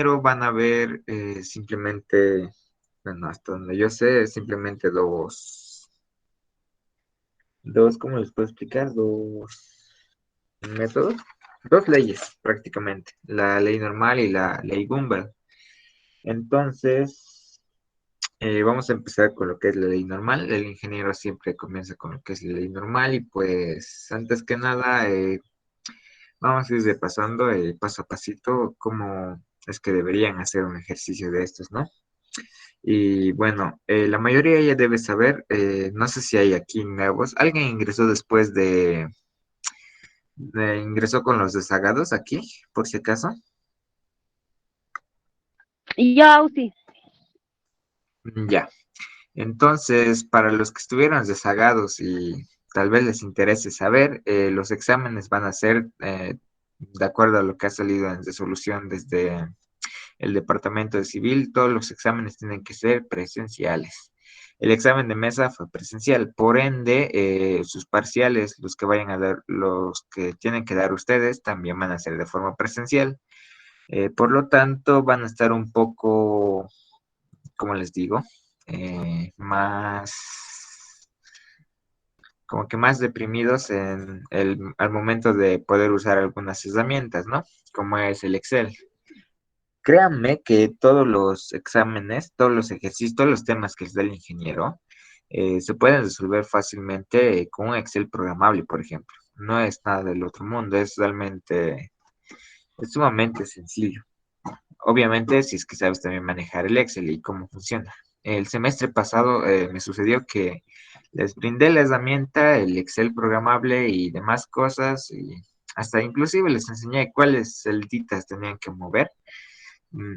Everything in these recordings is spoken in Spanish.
pero van a ver simplemente, bueno, hasta donde yo sé, simplemente ¿cómo les puedo explicar? Dos métodos, dos leyes prácticamente, la ley normal y la ley Gumbel. Entonces, vamos a empezar con lo que es la ley normal. El ingeniero siempre comienza con lo que es la ley normal y pues antes que nada vamos a ir repasando paso a pasito cómo es que deberían hacer un ejercicio de estos, ¿no? Y bueno, la mayoría ya debe saber, no sé si hay aquí nuevos. ¿Alguien ingresó después ingresó con los rezagados aquí, por si acaso? Y ya, sí. Ya. Entonces, para los que estuvieron rezagados y tal vez les interese saber, los exámenes van a ser, de acuerdo a lo que ha salido en resolución desde el Departamento de Civil, todos los exámenes tienen que ser presenciales. El examen de mesa fue presencial, por ende, sus parciales, los que vayan a dar, los que tienen que dar ustedes, también van a ser de forma presencial. Por lo tanto, van a estar un poco, ¿cómo les digo? Más, como que más deprimidos al momento de poder usar algunas herramientas, ¿no? Como es el Excel. Créanme que todos los exámenes, todos los ejercicios, todos los temas que les da el ingeniero, se pueden resolver fácilmente con un Excel programable, por ejemplo. No es nada del otro mundo, es sumamente sencillo. Obviamente, si es que sabes también manejar el Excel y cómo funciona. El semestre pasado me sucedió que les brindé la herramienta, el Excel programable y demás cosas, y hasta inclusive les enseñé cuáles celditas tenían que mover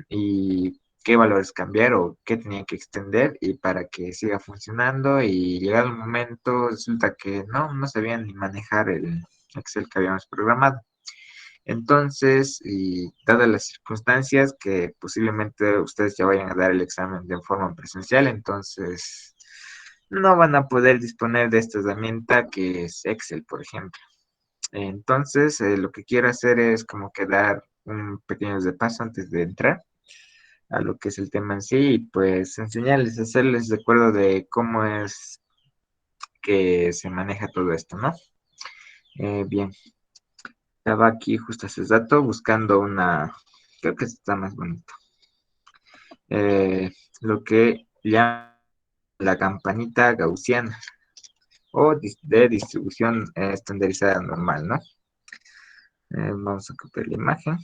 y qué valores cambiar o qué tenían que extender y para que siga funcionando y llegado el momento resulta que no sabían ni manejar el Excel que habíamos programado. Entonces, y dadas las circunstancias que posiblemente ustedes ya vayan a dar el examen de forma presencial, entonces no van a poder disponer de esta herramienta que es Excel, por ejemplo. Entonces, lo que quiero hacer es como que dar un pequeño repaso antes de entrar a lo que es el tema en sí y pues enseñarles, hacerles recuerdo de cómo es que se maneja todo esto, ¿no? Bien, estaba aquí justo hace rato buscando creo que está más bonito, eh, lo que llama la campanita gaussiana o de distribución estandarizada normal, ¿no? Vamos a copiar la imagen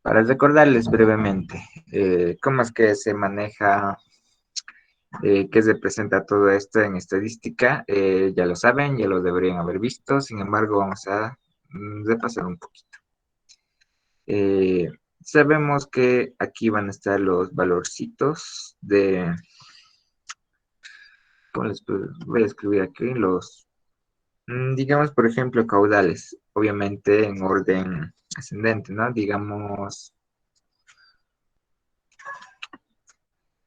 para recordarles brevemente cómo es que se maneja qué representa todo esto en estadística. Ya lo saben, ya lo deberían haber visto, sin embargo vamos a repasar un poquito. Eh, Sabemos que aquí van a estar los valorcitos ¿cómo voy a escribir aquí? Digamos, por ejemplo, caudales, obviamente en orden ascendente, ¿no? Digamos,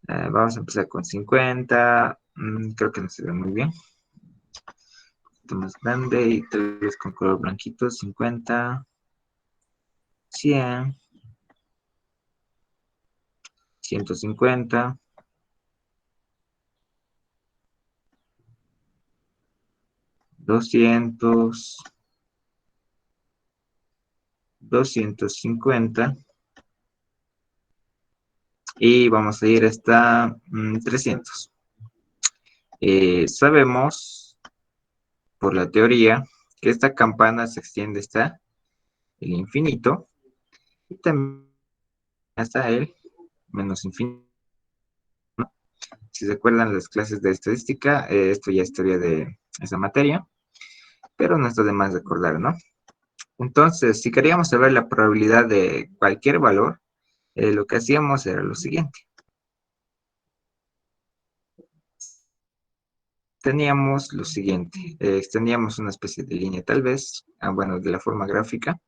vamos a empezar con 50, creo que no se ve muy bien, más grande y tal vez con color blanquito, 50, 100, 150, 200, 250 y vamos a ir hasta 300. Sabemos por la teoría que esta campana se extiende hasta el infinito y también hasta el menos infinito. Si se acuerdan las clases de estadística, esto ya es teoría de esa materia, pero no está de más recordar, ¿no? Entonces, si queríamos saber la probabilidad de cualquier valor, lo que hacíamos era lo siguiente. Teníamos lo siguiente, extendíamos una especie de línea tal vez, bueno, de la forma gráfica,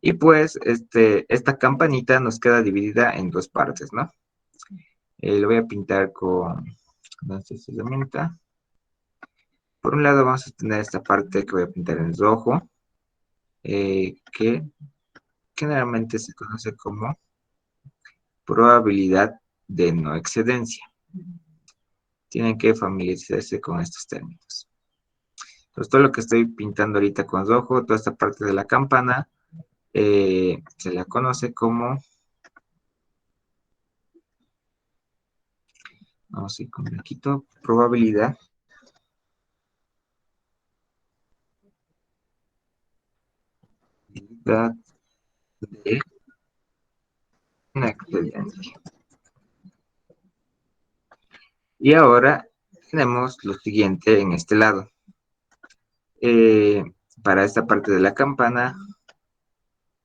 y pues esta campanita nos queda dividida en dos partes, ¿no? Lo voy a pintar con esta herramienta. Por un lado vamos a tener esta parte que voy a pintar en rojo, que generalmente se conoce como probabilidad de no excedencia. Tienen que familiarizarse con estos términos. Entonces, todo lo que estoy pintando ahorita con rojo, toda esta parte de la campana, se la conoce como, vamos a ir con blanquito, probabilidad de una excedencia. Y ahora tenemos lo siguiente en este lado. Eh, para esta parte de la campana,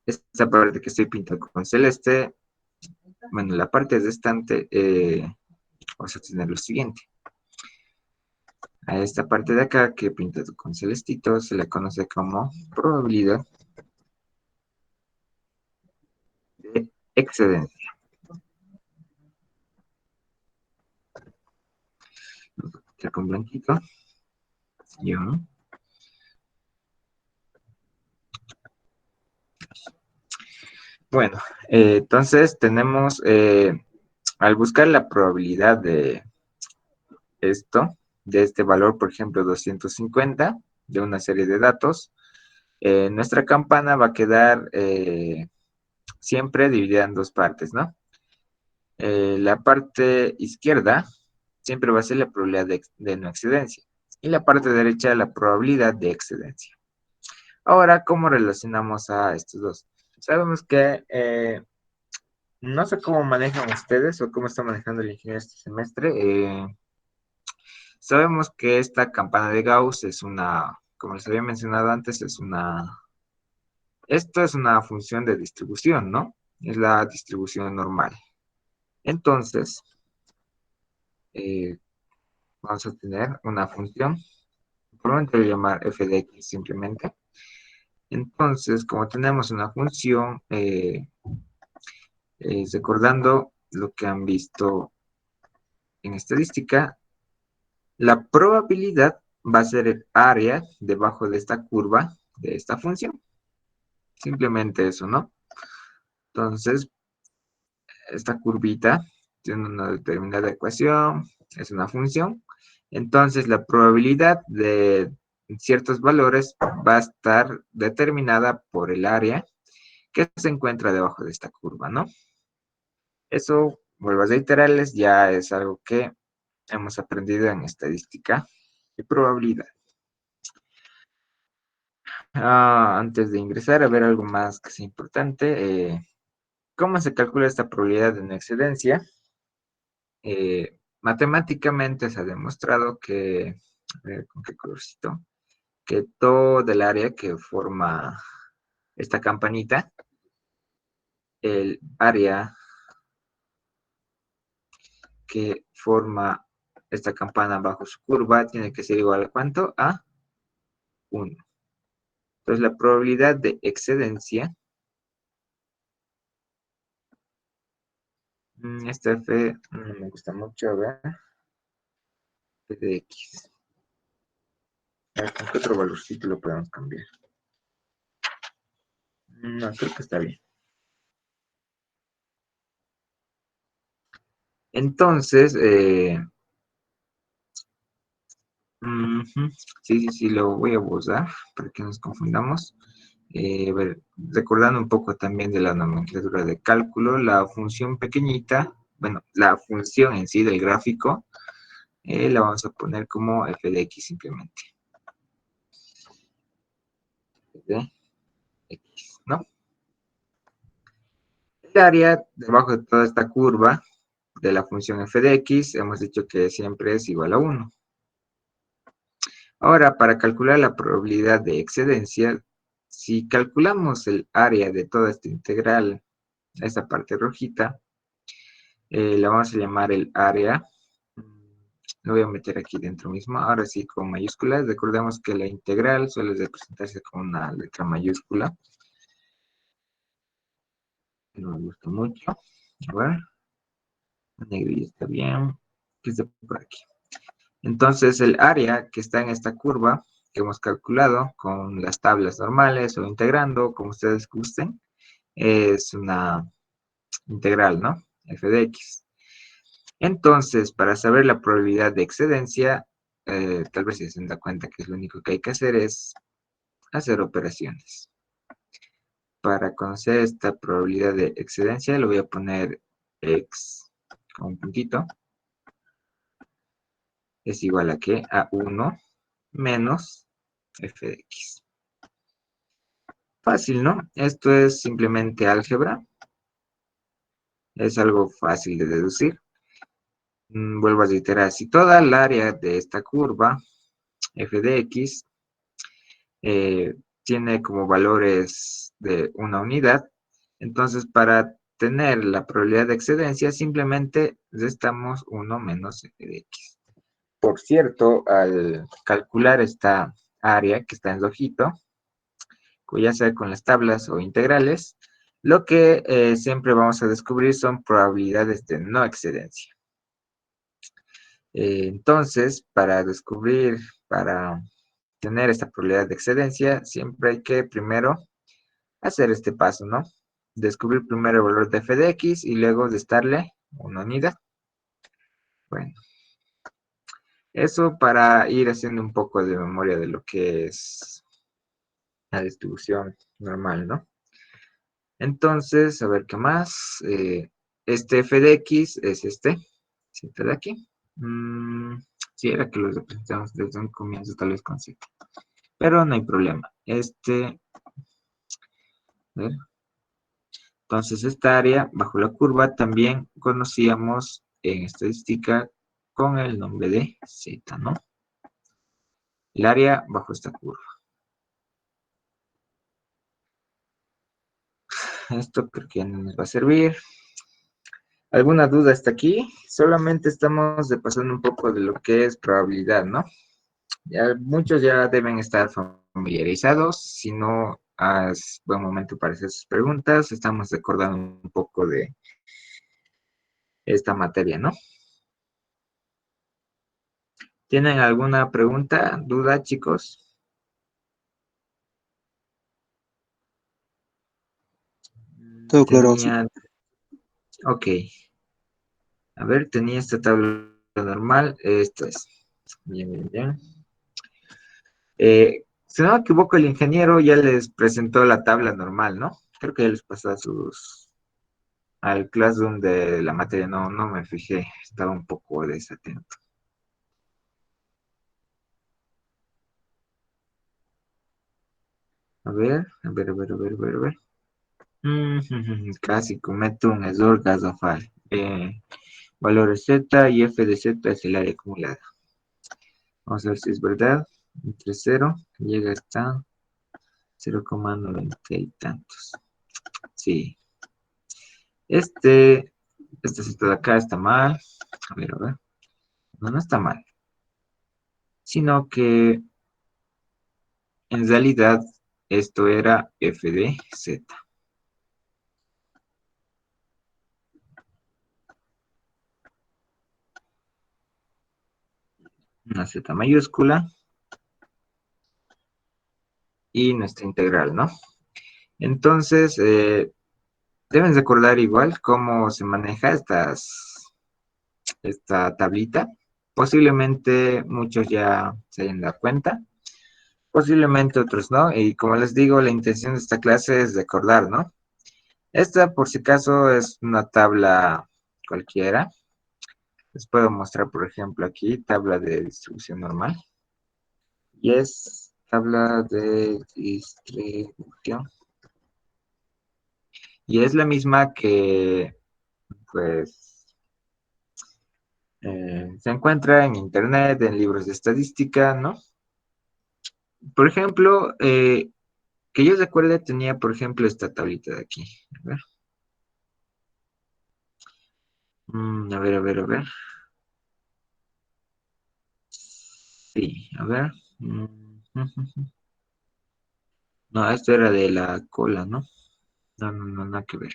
esta parte que estoy pintando con celeste, bueno, la parte restante, vamos a tener lo siguiente. A esta parte de acá que he pintado con celestito se le conoce como probabilidad de excedencia. Ya con blanquito. Yo. Bueno, entonces tenemos, al buscar la probabilidad de esto, de este valor, por ejemplo, 250, de una serie de datos, nuestra campana va a quedar siempre dividida en dos partes, ¿no? La parte izquierda siempre va a ser la probabilidad de no excedencia y la parte derecha la probabilidad de excedencia. Ahora, ¿cómo relacionamos a estos dos? Sabemos que no sé cómo manejan ustedes o cómo está manejando el ingeniero este semestre. Sabemos que esta campana de Gauss es una, como les había mencionado antes, esto es una función de distribución, ¿no? Es la distribución normal. Entonces, eh, vamos a tener una función, probablemente voy a llamar f de x simplemente. Entonces, como tenemos una función, recordando lo que han visto en estadística, la probabilidad va a ser el área debajo de esta curva de esta función. Simplemente eso, ¿no? Entonces, esta curvita tiene una determinada ecuación, es una función. Entonces, la probabilidad de ciertos valores va a estar determinada por el área que se encuentra debajo de esta curva, ¿no? Eso, vuelvo a reiterarles, ya es algo que hemos aprendido en estadística y probabilidad. Antes de ingresar a ver algo más que sea importante, ¿cómo se calcula esta probabilidad de no excedencia? Matemáticamente se ha demostrado que, a ver, ¿con qué colorcito? Que todo el área que forma esta campanita, el área que forma esta campana bajo su curva tiene que ser igual a ¿cuánto? A 1. Entonces la probabilidad de excedencia, esta F no me gusta mucho, a ver, F de X. A ver, ¿con qué otro valorcito lo podemos cambiar? No, creo que está bien. Entonces, sí, lo voy a usar para que nos confundamos. A ver, recordando un poco también de la nomenclatura de cálculo, la función pequeñita, bueno, la función en sí del gráfico, la vamos a poner como f de x simplemente. F de x, ¿no? El área debajo de toda esta curva de la función f de x, hemos dicho que siempre es igual a 1. Ahora, para calcular la probabilidad de excedencia, si calculamos el área de toda esta integral, esta parte rojita, la vamos a llamar el área. Lo voy a meter aquí dentro mismo, ahora sí con mayúsculas. Recordemos que la integral suele representarse con una letra mayúscula. No me gusta mucho. A ver, el negrilla está bien. ¿Qué está por aquí? Entonces, el área que está en esta curva que hemos calculado con las tablas normales o integrando, como ustedes gusten, es una integral, ¿no? F de X. Entonces, para saber la probabilidad de excedencia, tal vez si se da cuenta que lo único que hay que hacer es hacer operaciones. Para conocer esta probabilidad de excedencia, le voy a poner X con un puntito. Es igual a ¿qué? A 1 menos F de X. Fácil, ¿no? Esto es simplemente álgebra. Es algo fácil de deducir. Vuelvo a reiterar, si toda el área de esta curva, F de X, tiene como valores de una unidad, entonces para tener la probabilidad de excedencia, simplemente restamos 1 menos F de X. Por cierto, al calcular esta área que está en rojito, ya sea con las tablas o integrales, lo que siempre vamos a descubrir son probabilidades de no excedencia. Entonces, para tener esta probabilidad de excedencia, siempre hay que primero hacer este paso, ¿no? Descubrir primero el valor de f de x y luego restarle una unidad. Bueno, eso para ir haciendo un poco de memoria de lo que es la distribución normal, ¿no? Entonces, a ver qué más. Este f de x es este de aquí. Sí, era que lo representamos desde un comienzo, tal vez con z. Pero no hay problema. A ver. Entonces, esta área bajo la curva también conocíamos en estadística con el nombre de z, ¿no? El área bajo esta curva. Esto creo que ya no nos va a servir. ¿Alguna duda hasta aquí? Solamente estamos repasando un poco de lo que es probabilidad, ¿no? Muchos ya deben estar familiarizados. Si no, es buen momento para hacer sus preguntas. Estamos recordando un poco de esta materia, ¿no? ¿Tienen alguna pregunta, duda, chicos? Todo claro, sí. Tenía, ok. A ver, tenía esta tabla normal. Esto es. Bien, bien, bien. Si no me equivoco, el ingeniero ya les presentó la tabla normal, ¿no? Creo que ya les pasó al Classroom de la materia. No, no me fijé. Estaba un poco desatento. A ver, a ver, a ver, a ver, a ver, a ver. Casi cometo un error garrafal. Valores Z y F de Z es el área acumulada. Vamos a ver si es verdad. Entre 0 llega hasta 0,90 y tantos. Sí. Este Z de acá está mal. A ver, a ver. No, no está mal. Sino que en realidad esto era F de Z. Una Z mayúscula y nuestra integral, ¿no? Entonces, deben recordar igual cómo se maneja esta tablita. Posiblemente muchos ya se hayan dado cuenta, posiblemente otros no. Y como les digo, la intención de esta clase es recordar, ¿no? Esta, por si acaso, es una tabla cualquiera. Les puedo mostrar, por ejemplo, aquí, tabla de distribución normal. Y es tabla de distribución. Y es la misma que, pues, se encuentra en internet, en libros de estadística, ¿no? Por ejemplo, que yo recuerde tenía, por ejemplo, esta tablita de aquí. A ver. A ver, a ver, a ver. Sí, a ver. No, esto era de la cola, ¿no? No, no, no, nada que ver.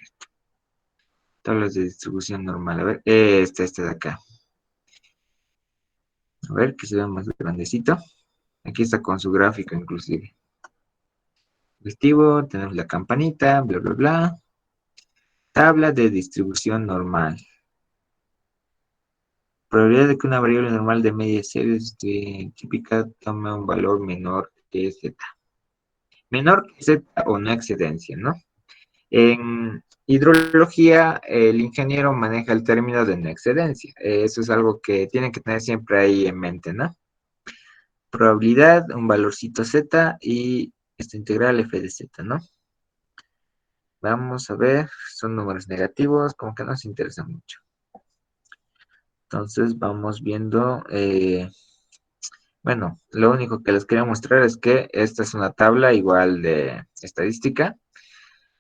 Tablas de distribución normal. A ver, este de acá. A ver, que se vea más grandecito. Aquí está con su gráfico, inclusive. Festivo, tenemos la campanita, bla, bla, bla. tabla de distribución normal. Probabilidad de que una variable normal de media series típica tome un valor menor que z. Menor que z o no excedencia, ¿no? En hidrología, el ingeniero maneja el término de no excedencia. Eso es algo que tienen que tener siempre ahí en mente, ¿no? Probabilidad, un valorcito z y esta integral f de z, ¿no? Vamos a ver, son números negativos, como que nos interesa mucho. Entonces vamos viendo, bueno, lo único que les quería mostrar es que esta es una tabla igual de estadística.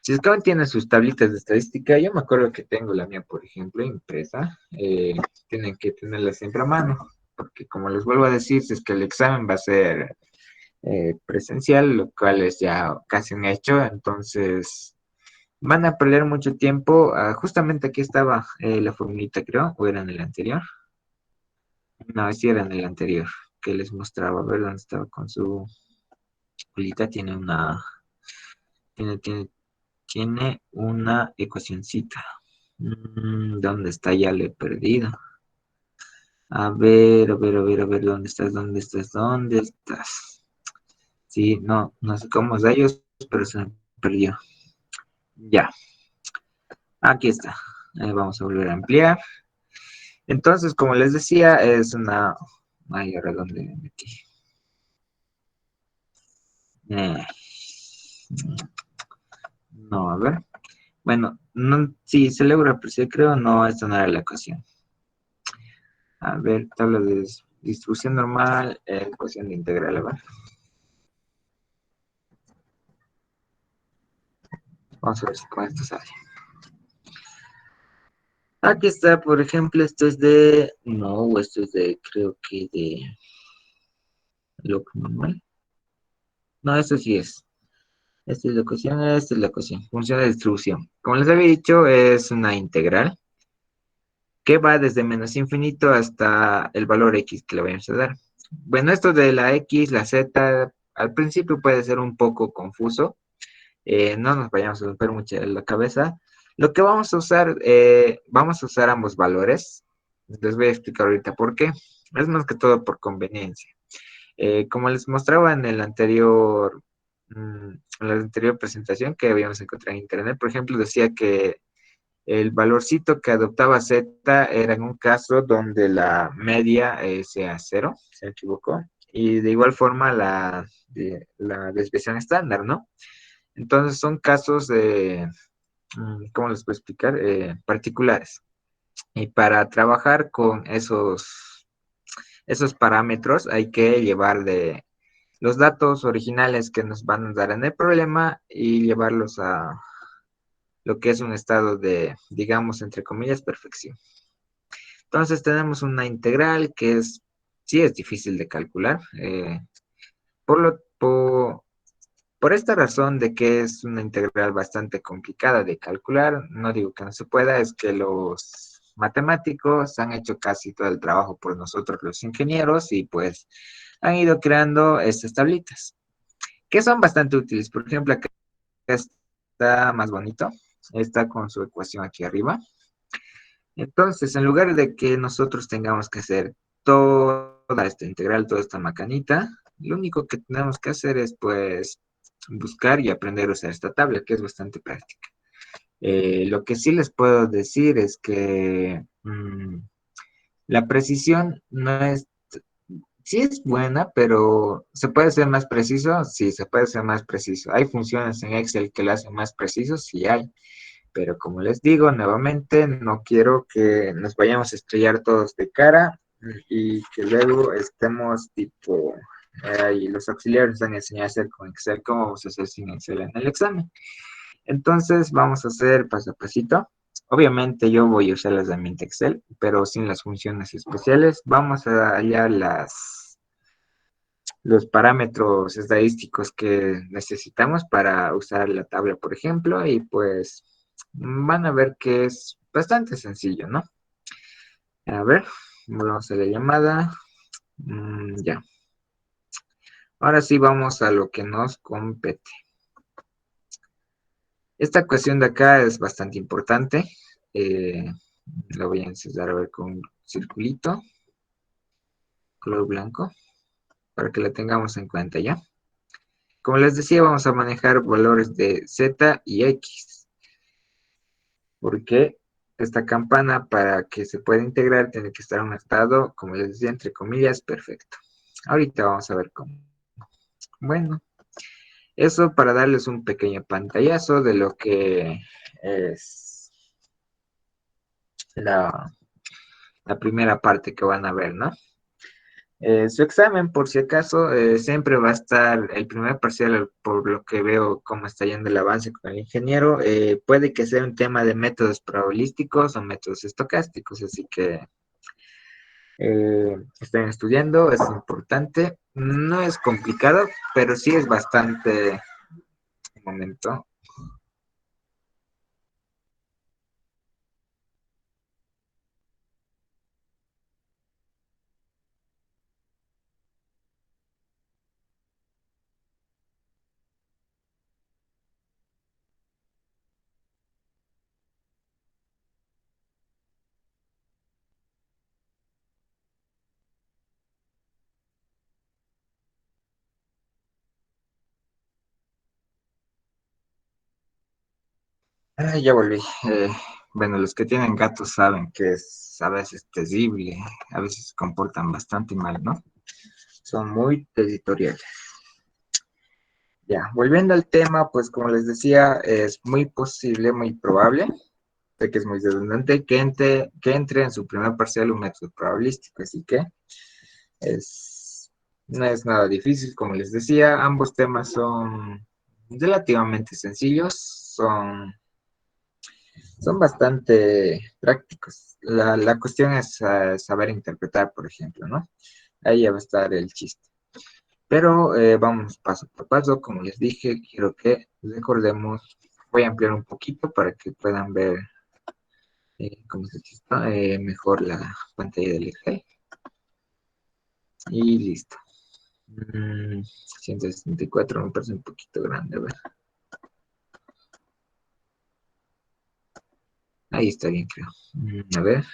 Si Scrum tiene sus tablitas de estadística, yo me acuerdo que tengo la mía, por ejemplo, impresa. Tienen que tenerla siempre a mano, porque como les vuelvo a decir, si es que el examen va a ser presencial, lo cual es ya casi un hecho, entonces van a perder mucho tiempo. Justamente aquí estaba la formulita, creo, o era en el anterior. No, sí era en el anterior, que les mostraba, a ver dónde estaba con su formulita. Tiene, tiene, tiene una ecuacioncita. ¿Dónde está? Ya le he perdido. A ver, a ver, a ver, a ver, ¿dónde estás? ¿Dónde estás? ¿Dónde estás? Sí, no, no sé cómo es de ellos, pero se me perdió. Ya, aquí está. Vamos a volver a ampliar. Entonces, como les decía, es una... Ay, ahora dónde me metí. Eh, no, a ver. Bueno, no, sí, se logra apreciar, creo, no, esta no era la ecuación. A ver, tabla de distribución normal, ecuación de integral, a ver. Vamos a ver si con esto sale. Aquí está, por ejemplo, esto es de... No, esto es de, creo que de... Log normal. No, esto sí es. Esta es la ecuación, esta es la ecuación. Función de distribución. Como les había dicho, es una integral que va desde menos infinito hasta el valor x que le vamos a dar. Bueno, esto de la x, la z, al principio puede ser un poco confuso. No nos vayamos a romper mucho la cabeza. Lo que vamos a usar ambos valores. Les voy a explicar ahorita por qué. Es más que todo por conveniencia. Como les mostraba en la anterior presentación que habíamos encontrado en internet, por ejemplo, decía que el valorcito que adoptaba Z era en un caso donde la media sea cero, se equivocó, y de igual forma la desviación estándar, ¿no? Entonces son casos de, ¿cómo les puedo explicar? Particulares. Y para trabajar con esos parámetros hay que llevar de los datos originales que nos van a dar en el problema y llevarlos a lo que es un estado de, digamos, entre comillas, perfección. Entonces tenemos una integral que sí es difícil de calcular. Por, lo, por esta razón de que es una integral bastante complicada de calcular, no digo que no se pueda, es que los matemáticos han hecho casi todo el trabajo por nosotros los ingenieros y pues han ido creando estas tablitas, que son bastante útiles. Por ejemplo, acá está más bonito, está con su ecuación aquí arriba. Entonces, en lugar de que nosotros tengamos que hacer toda esta integral, toda esta macanita, lo único que tenemos que hacer es, pues, buscar y aprender a usar esta tabla, que es bastante práctica. Lo que sí les puedo decir es que la precisión no es, sí es buena, pero ¿se puede ser más preciso? Sí, se puede ser más preciso. ¿Hay funciones en Excel que lo hacen más preciso? Sí hay. Pero como les digo, nuevamente, no quiero que nos vayamos a estrellar todos de cara y que luego estemos tipo, y los auxiliares nos van a enseñar a hacer con Excel, cómo vamos a hacer sin Excel en el examen. Entonces, vamos a hacer paso a pasito. Obviamente yo voy a usar la herramienta Excel, pero sin las funciones especiales. Vamos a hallar los parámetros estadísticos que necesitamos para usar la tabla, por ejemplo, y pues van a ver que es bastante sencillo, ¿no? A ver, vamos a la llamada. Ya. Ahora sí vamos a lo que nos compete. Esta ecuación de acá es bastante importante. La voy a encerrar a ver con un circulito, color blanco, para que la tengamos en cuenta ya. Como les decía, vamos a manejar valores de Z y X, porque esta campana para que se pueda integrar tiene que estar en un estado, como les decía, entre comillas, perfecto. Ahorita vamos a ver cómo. Bueno, eso para darles un pequeño pantallazo de lo que es la primera parte que van a ver, ¿no? Su examen, por si acaso, siempre va a estar el primer parcial, por lo que veo cómo está yendo el avance con el ingeniero. Puede que sea un tema de métodos probabilísticos o métodos estocásticos, así que estén estudiando, es importante. No es complicado, pero sí es bastante. Un momento. Ya volví. Bueno, los que tienen gatos saben que es a veces terrible, a veces se comportan bastante mal, ¿no? Son muy territoriales. Ya, volviendo al tema, pues como les decía, es muy posible, muy probable, sé que es muy redundante, que entre en su primer parcial un método probabilístico, así que no es nada difícil, como les decía, ambos temas son relativamente sencillos, son bastante prácticos. La cuestión es saber interpretar, por ejemplo, ¿no? Ahí ya va a estar el chiste. Pero vamos paso por paso, como les dije, quiero que recordemos, voy a ampliar un poquito para que puedan ver cómo se chista, mejor la pantalla del Excel. Y listo. 164 me parece un poquito grande, a ver. Ahí está bien, creo. A ver,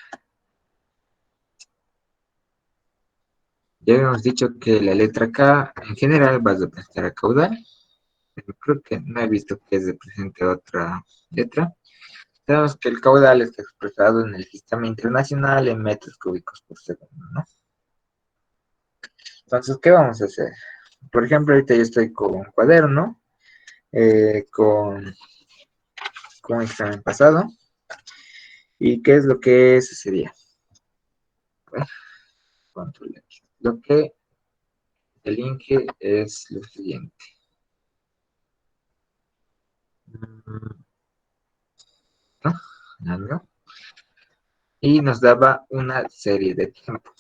ya habíamos dicho que la letra K en general va a representar a caudal, pero creo que no he visto que represente otra letra. Sabemos que el caudal está expresado en el sistema internacional en metros cúbicos por segundo, ¿no? Entonces, ¿qué vamos a hacer? Por ejemplo, ahorita yo estoy con un cuaderno, con un examen pasado. ¿Y qué es lo que sucedía? Bueno, control X. Lo que elige es lo siguiente. ¿No? ¿No? Y nos daba una serie de tiempo.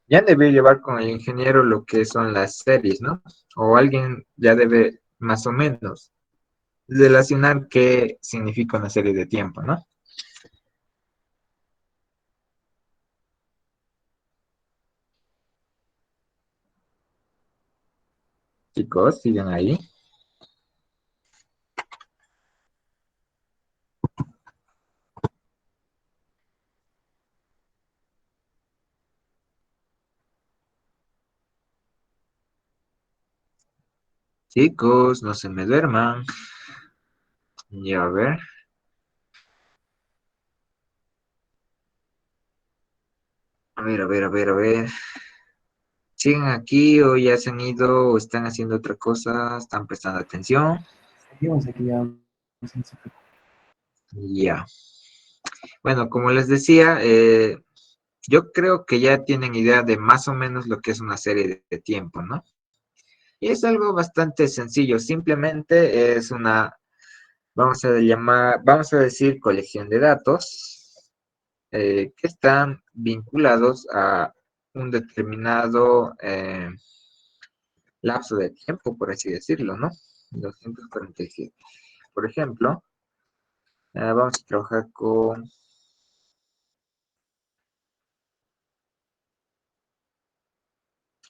Ya debe llevar con el ingeniero lo que son las series, ¿no? O alguien ya debe más o menos relacionar qué significa una serie de tiempo, ¿no? Chicos, siguen ahí. Chicos, no se me duerman. Ya, a ver. A ver, a ver, a ver, a ver. ¿Siguen aquí o ya se han ido o están haciendo otra cosa? ¿Están prestando atención? Seguimos aquí ya. Ya. Bueno, como les decía, yo creo que ya tienen idea de más o menos lo que es una serie de tiempo, ¿no? Y es algo bastante sencillo, simplemente es una, vamos a decir, colección de datos que están vinculados a un determinado lapso de tiempo, por así decirlo, ¿no? 247. Por ejemplo, vamos a trabajar con,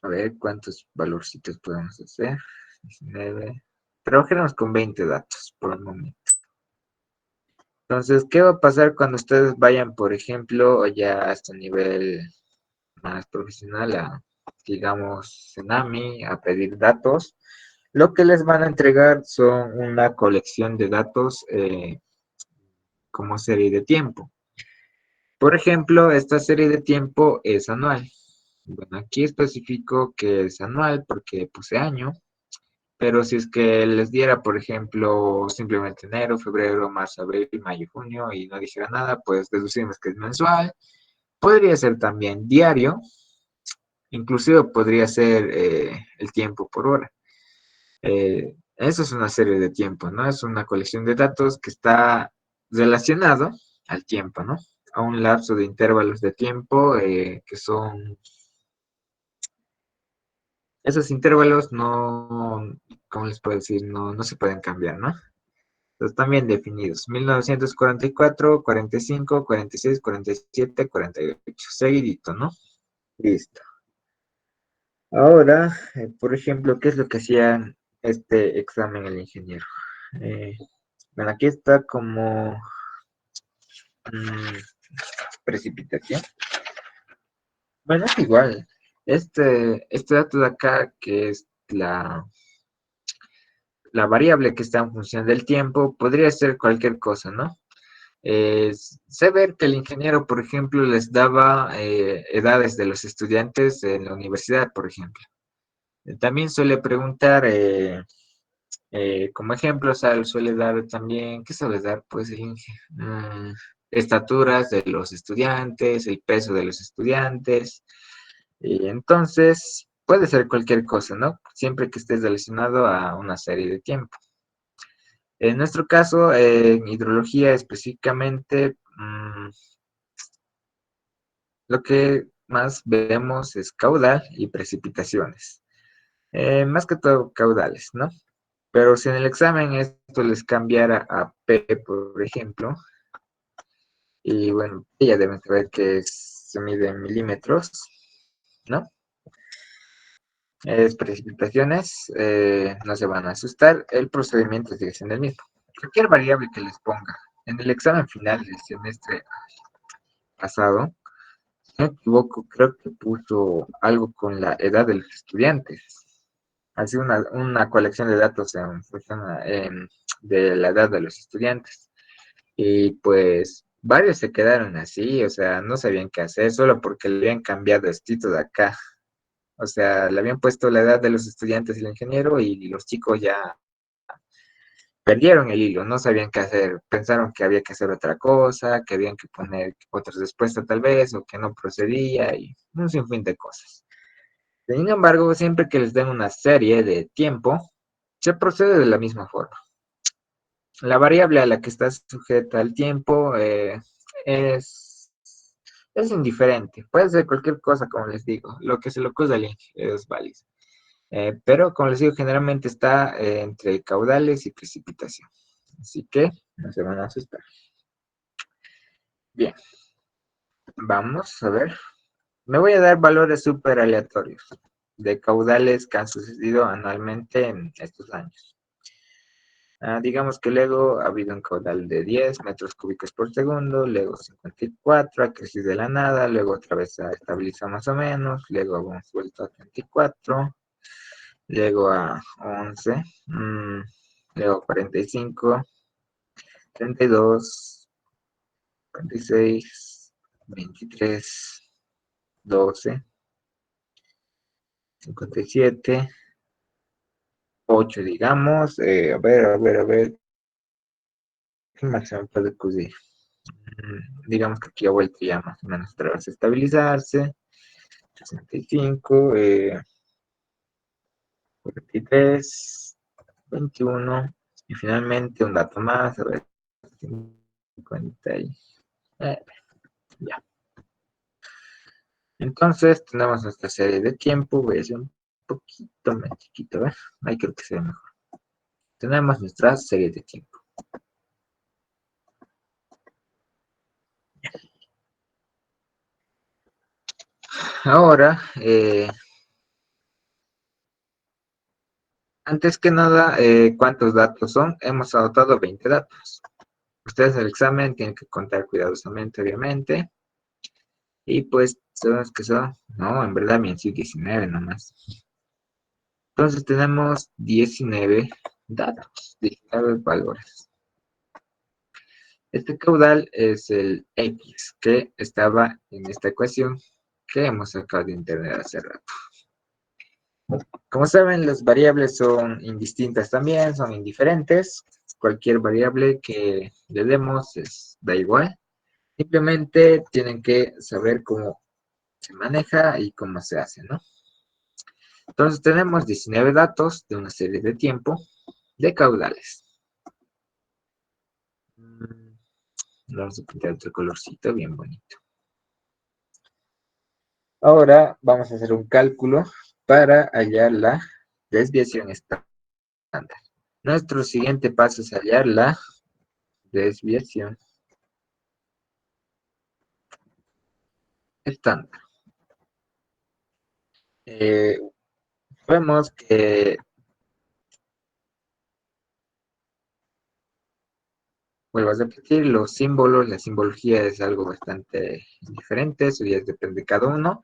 a ver, cuántos valorcitos podemos hacer. 19. Trabajemos con 20 datos por el momento. Entonces, ¿qué va a pasar cuando ustedes vayan, por ejemplo, ya hasta nivel más profesional, digamos, Tsunami, a pedir datos? Lo que les van a entregar son una colección de datos como serie de tiempo. Por ejemplo, esta serie de tiempo es anual. Bueno, aquí especifico que es anual porque puse año, pero si es que les diera, por ejemplo, simplemente enero, febrero, marzo, abril, mayo, junio y no dijera nada, pues deducimos que es mensual. Podría ser también diario, inclusive podría ser el tiempo por hora. Eso es una serie de tiempos, ¿no? Es una colección de datos que está relacionado al tiempo, ¿no? A un lapso de intervalos de tiempo que son, esos intervalos no, ¿cómo les puedo decir? No se pueden cambiar, ¿no? Están bien definidos. 1944, 45, 46, 47, 48. Seguidito, ¿no? Listo. Ahora, por ejemplo, ¿qué es lo que hacía este examen el ingeniero? Eh, bueno, aquí está como mm, precipitación. Bueno, es igual. Este dato de acá, que es la variable que está en función del tiempo, podría ser cualquier cosa, ¿no? Sé ver que el ingeniero, por ejemplo, les daba edades de los estudiantes en la universidad, por ejemplo. También suele preguntar, como ejemplo, o sea, suele dar también, ¿qué suele dar? Pues estaturas de los estudiantes, el peso de los estudiantes. Y entonces, puede ser cualquier cosa, ¿no? Siempre que esté relacionado a una serie de tiempo. En nuestro caso, en hidrología específicamente, lo que más vemos es caudal y precipitaciones. Más que todo caudales, ¿no? Pero si en el examen esto les cambiara a P, por ejemplo, y bueno, ya deben saber que se mide en milímetros, ¿no? Es precipitaciones, no se van a asustar, el procedimiento sigue siendo el mismo. Cualquier variable que les ponga en el examen final del semestre pasado, si no me equivoco, creo que puso algo con la edad de los estudiantes. Así una colección de datos en función de la edad de los estudiantes. Y pues varios se quedaron así, o sea, no sabían qué hacer, solo porque le habían cambiado esto de acá. O sea, le habían puesto la edad de los estudiantes y el ingeniero y los chicos ya perdieron el hilo, no sabían qué hacer, pensaron que había que hacer otra cosa, que habían que poner otra respuesta tal vez, o que no procedía, y un sinfín de cosas. Sin embargo, siempre que les den una serie de tiempo, se procede de la misma forma. La variable a la que está sujeta al tiempo es, es indiferente. Puede ser cualquier cosa, como les digo. Lo que se le ocurra al ingeniero es válido. Pero, como les digo, generalmente está entre caudales y precipitación. Así que no se van a asustar. Bien, vamos a ver. Me voy a dar valores súper aleatorios de caudales que han sucedido anualmente en estos años. Digamos que luego ha habido un caudal de 10 metros cúbicos por segundo, luego 54, ha crecido de la nada, luego otra vez se estabiliza más o menos, luego hemos vuelto a 34, luego a 11, luego 45, 32, 46, 23, 12, 57, 8, digamos, a ver, ¿qué máximo puede ocurrir? Digamos que aquí ha vuelto ya más o menos otra vez a estabilizarse, 65, 43, 21, y finalmente un dato más, a ver, 50 ya. Entonces tenemos nuestra serie de tiempo, voy a hacer un poquito más chiquito, ¿ver? Ahí creo que se ve mejor. Tenemos nuestra serie de tiempo. Ahora, antes que nada, ¿cuántos datos son? Hemos anotado 20 datos. Ustedes el examen tienen que contar cuidadosamente, obviamente. Y pues, son los que son. No, en verdad, bien, sí, 19 nomás. Entonces tenemos 19 datos, 19 valores. Este caudal es el X que estaba en esta ecuación que hemos sacado de internet hace rato. Como saben, las variables son indistintas también, son indiferentes. Cualquier variable que le demos da igual. Simplemente tienen que saber cómo se maneja y cómo se hace, ¿no? Entonces tenemos 19 datos de una serie de tiempo de caudales. Vamos a pintar otro colorcito bien bonito. Ahora vamos a hacer un cálculo para hallar la desviación estándar. Nuestro siguiente paso es hallar la desviación estándar. Vemos que, vuelvo a repetir, los símbolos, la simbología es algo bastante diferente, eso ya depende de cada uno.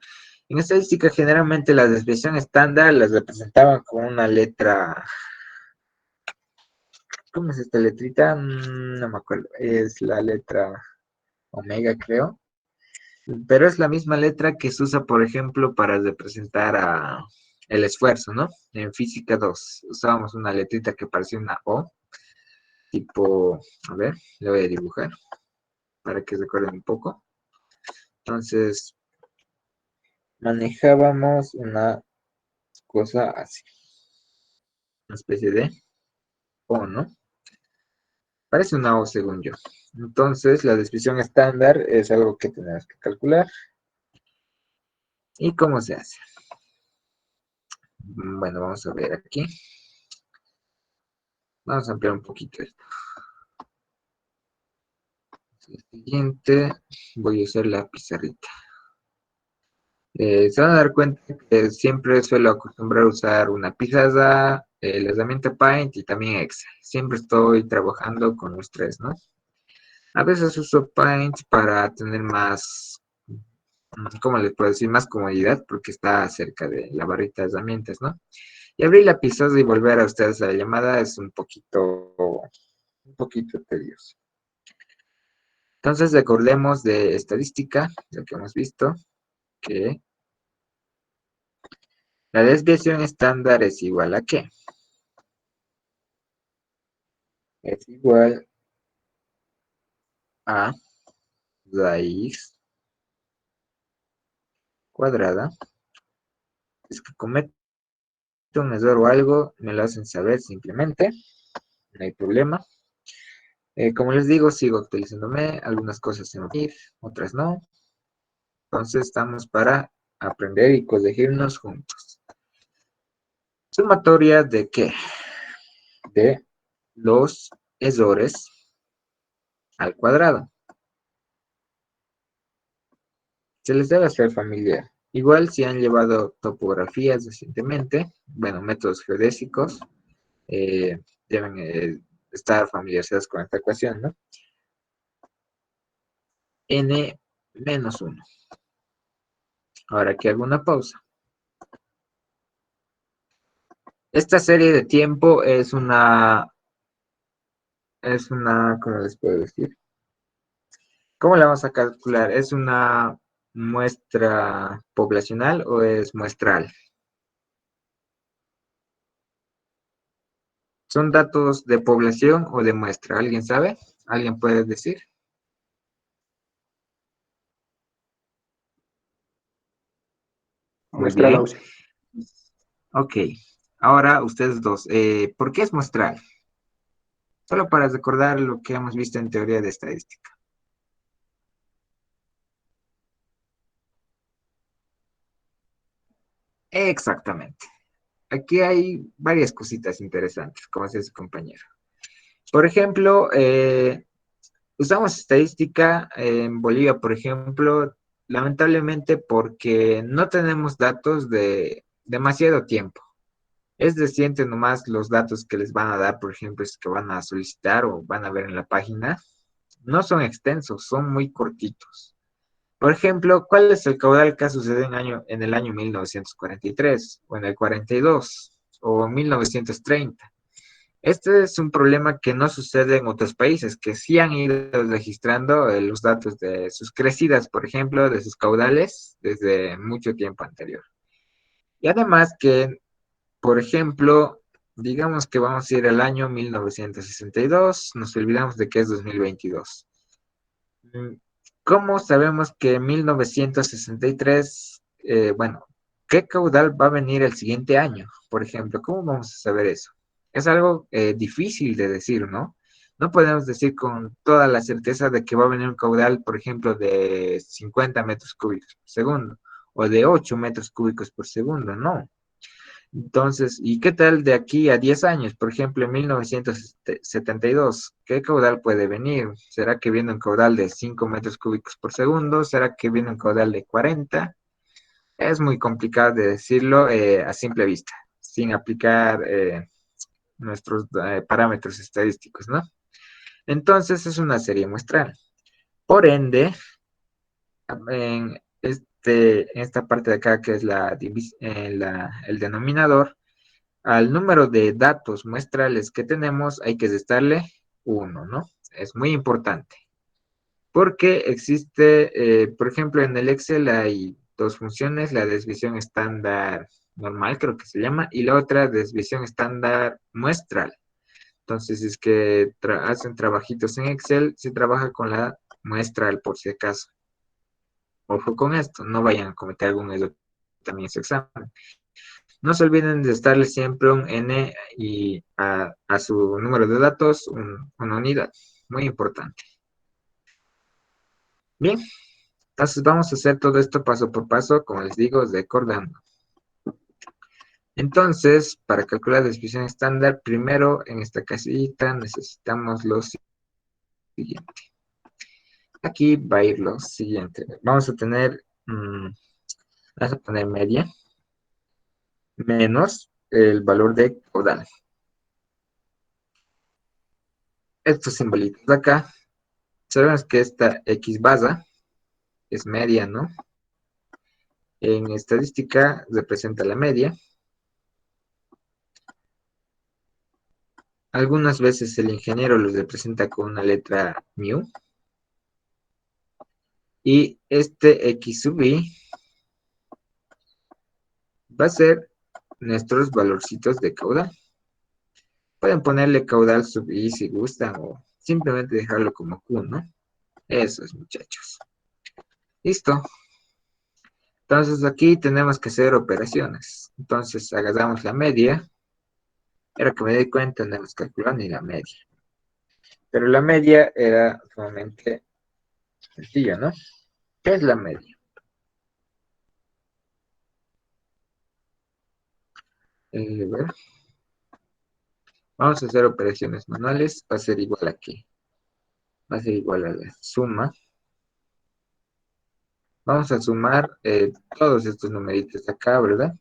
En estadística, generalmente la desviación estándar las representaban con una letra. ¿Cómo es esta letrita? No me acuerdo. Es la letra omega, creo. Pero es la misma letra que se usa, por ejemplo, para representar el esfuerzo, ¿no? En física 2 usábamos una letrita que parecía una O, tipo, a ver, le voy a dibujar para que recuerden un poco. Entonces, manejábamos una cosa así, una especie de O, ¿no? Parece una O según yo. Entonces, la desviación estándar es algo que tenemos que calcular. ¿Y cómo se hace? Bueno, vamos a ver aquí. Vamos a ampliar un poquito esto. El siguiente, voy a usar la pizarrita. Se van a dar cuenta que siempre suelo acostumbrar a usar una pizarra, la herramienta Paint y también Excel. Siempre estoy trabajando con los tres, ¿no? A veces uso Paint para tener más, ¿cómo les puedo decir? Más comodidad porque está cerca de la barrita de herramientas, ¿no? Y abrir la pizarra y volver a ustedes a la llamada es un poquito tedioso. Entonces recordemos de estadística, lo que hemos visto, que la desviación estándar es igual a ¿qué? Es igual a raíz cuadrada. Es que cometo un error o algo, me lo hacen saber simplemente, no hay problema. Como les digo, sigo actualizándome, algunas cosas se me van a ir, otras no. Entonces estamos para aprender y corregirnos juntos. ¿Sumatoria de qué? De los errores al cuadrado. Se les debe hacer familiar. Igual si han llevado topografías recientemente, bueno, métodos geodésicos, deben estar familiarizados con esta ecuación, ¿no? N menos 1. Ahora aquí hago una pausa. Esta serie de tiempo ¿cómo les puedo decir? ¿Cómo la vamos a calcular? ¿Es una muestra poblacional o es muestral? ¿Son datos de población o de muestra? ¿Alguien sabe? ¿Alguien puede decir? Muy bien. Ok. Ahora ustedes dos. ¿Por qué es muestral? Solo para recordar lo que hemos visto en teoría de estadística. Exactamente. Aquí hay varias cositas interesantes, como decía su compañero. Por ejemplo, usamos estadística en Bolivia, por ejemplo, lamentablemente porque no tenemos datos de demasiado tiempo. Es reciente nomás los datos que les van a dar, por ejemplo, es que van a solicitar o van a ver en la página. no son extensos, son muy cortitos. Por ejemplo, ¿cuál es el caudal que ha sucedido en el año 1943 o en el 42 o 1930? Este es un problema que no sucede en otros países, que sí han ido registrando los datos de sus crecidas, por ejemplo, de sus caudales desde mucho tiempo anterior. Y además que, por ejemplo, digamos que vamos a ir al año 1962, nos olvidamos de que es 2022. Mm, ¿Cómo sabemos que en 1963, bueno, qué caudal va a venir el siguiente año? Por ejemplo, ¿cómo vamos a saber eso? Es algo difícil de decir, ¿no? No podemos decir con toda la certeza de que va a venir un caudal, por ejemplo, de 50 metros cúbicos por segundo o de 8 metros cúbicos por segundo, no. Entonces, ¿y qué tal de aquí a 10 años? Por ejemplo, en 1972, ¿qué caudal puede venir? ¿Será que viene un caudal de 5 metros cúbicos por segundo? ¿Será que viene un caudal de 40? Es muy complicado de decirlo a simple vista, sin aplicar nuestros parámetros estadísticos, ¿no? Entonces, es una serie muestral. Por ende, en esta parte de acá, que es el denominador, al número de datos muestrales que tenemos hay que restarle 1, ¿no? Es muy importante. Porque existe, por ejemplo, en el Excel hay dos funciones, la desviación estándar normal, creo que se llama, y la otra desviación estándar muestral. Entonces, si es que hacen trabajitos en Excel, se trabaja con la muestral por si acaso. Ojo con esto, no vayan a cometer algún error también en su examen. No se olviden de darle siempre un n y a su número de datos una unidad. Muy importante. Bien, entonces vamos a hacer todo esto paso por paso, como les digo, recordando. Entonces, para calcular la desviación estándar, primero en esta casillita necesitamos lo siguiente. Aquí va a ir lo siguiente. Vamos a tener, vamos a poner media menos el valor de caudal. Estos simbolitos de acá, sabemos que esta X basa es media, ¿no? En estadística representa la media. Algunas veces el ingeniero los representa con una letra mu. Y este X sub I va a ser nuestros valorcitos de caudal. Pueden ponerle caudal sub I si gustan o simplemente dejarlo como Q, ¿no? Eso es, muchachos. Listo. Entonces aquí tenemos que hacer operaciones. Entonces agarramos la media. Ahora que me doy cuenta, tenemos que calcular ni la media. Pero la media era sumamente sencilla, ¿no? ¿Qué es la media? Bueno, vamos a hacer operaciones manuales. Va a ser igual a ¿qué? Va a ser igual a la suma. Vamos a sumar todos estos numeritos acá, ¿verdad?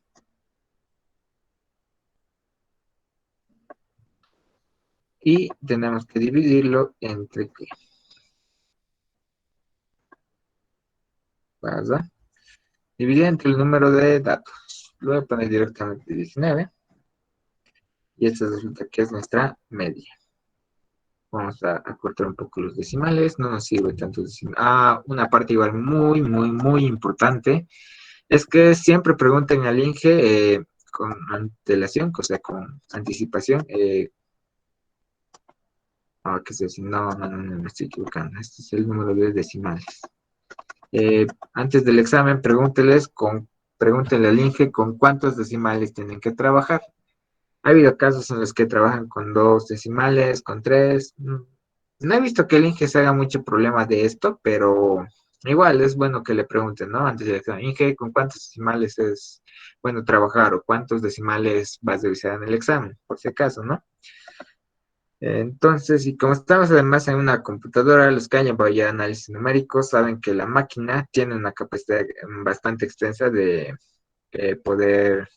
Y tenemos que dividirlo entre ¿qué? ¿Verdad? Dividir entre el número de datos. Lo voy a poner directamente 19. Y esta resulta que es nuestra media. Vamos a cortar un poco los decimales, no nos sirve tanto decimales. Una parte igual muy, muy, muy importante es que siempre pregunten al INGE con antelación, o sea, con anticipación. ¿Qué es eso? No, me estoy equivocando. Este es el número de decimales. Antes del examen, pregúntenle al INGE con cuántos decimales tienen que trabajar. Ha habido casos en los que trabajan con 2 decimales, con 3. No he visto que el Inge se haga mucho problema de esto, pero igual es bueno que le pregunten, ¿no? Antes de examen, Inge, ¿con cuántos decimales es bueno trabajar o cuántos decimales vas a revisar en el examen? Por si acaso, ¿no? Entonces, y como estamos además en una computadora, los que hayan ya análisis numérico saben que la máquina tiene una capacidad bastante extensa de poder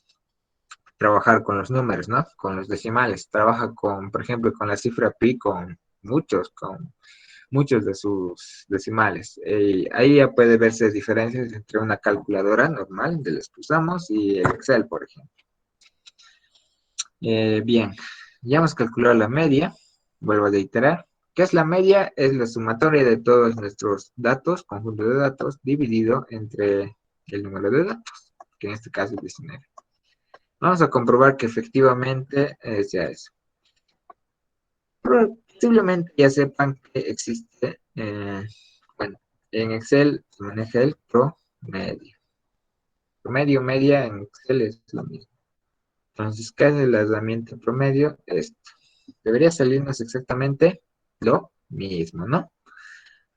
trabajar con los números, ¿no? Con los decimales. Trabaja con, por ejemplo, con la cifra pi, con muchos, con muchos de sus decimales. Ahí ya puede verse diferencias entre una calculadora normal de las que usamos y el Excel, por ejemplo. Bien, ya hemos calculado la media. Vuelvo a reiterar. ¿Qué es la media? Es la sumatoria de todos nuestros datos, conjunto de datos, dividido entre el número de datos, que en este caso es 19. Vamos a comprobar que efectivamente sea eso. Posiblemente ya sepan que existe, bueno, en Excel se maneja el promedio. Promedio, media en Excel es lo mismo. Entonces, ¿qué hace la herramienta promedio? Esto. Debería salirnos exactamente lo mismo, ¿no?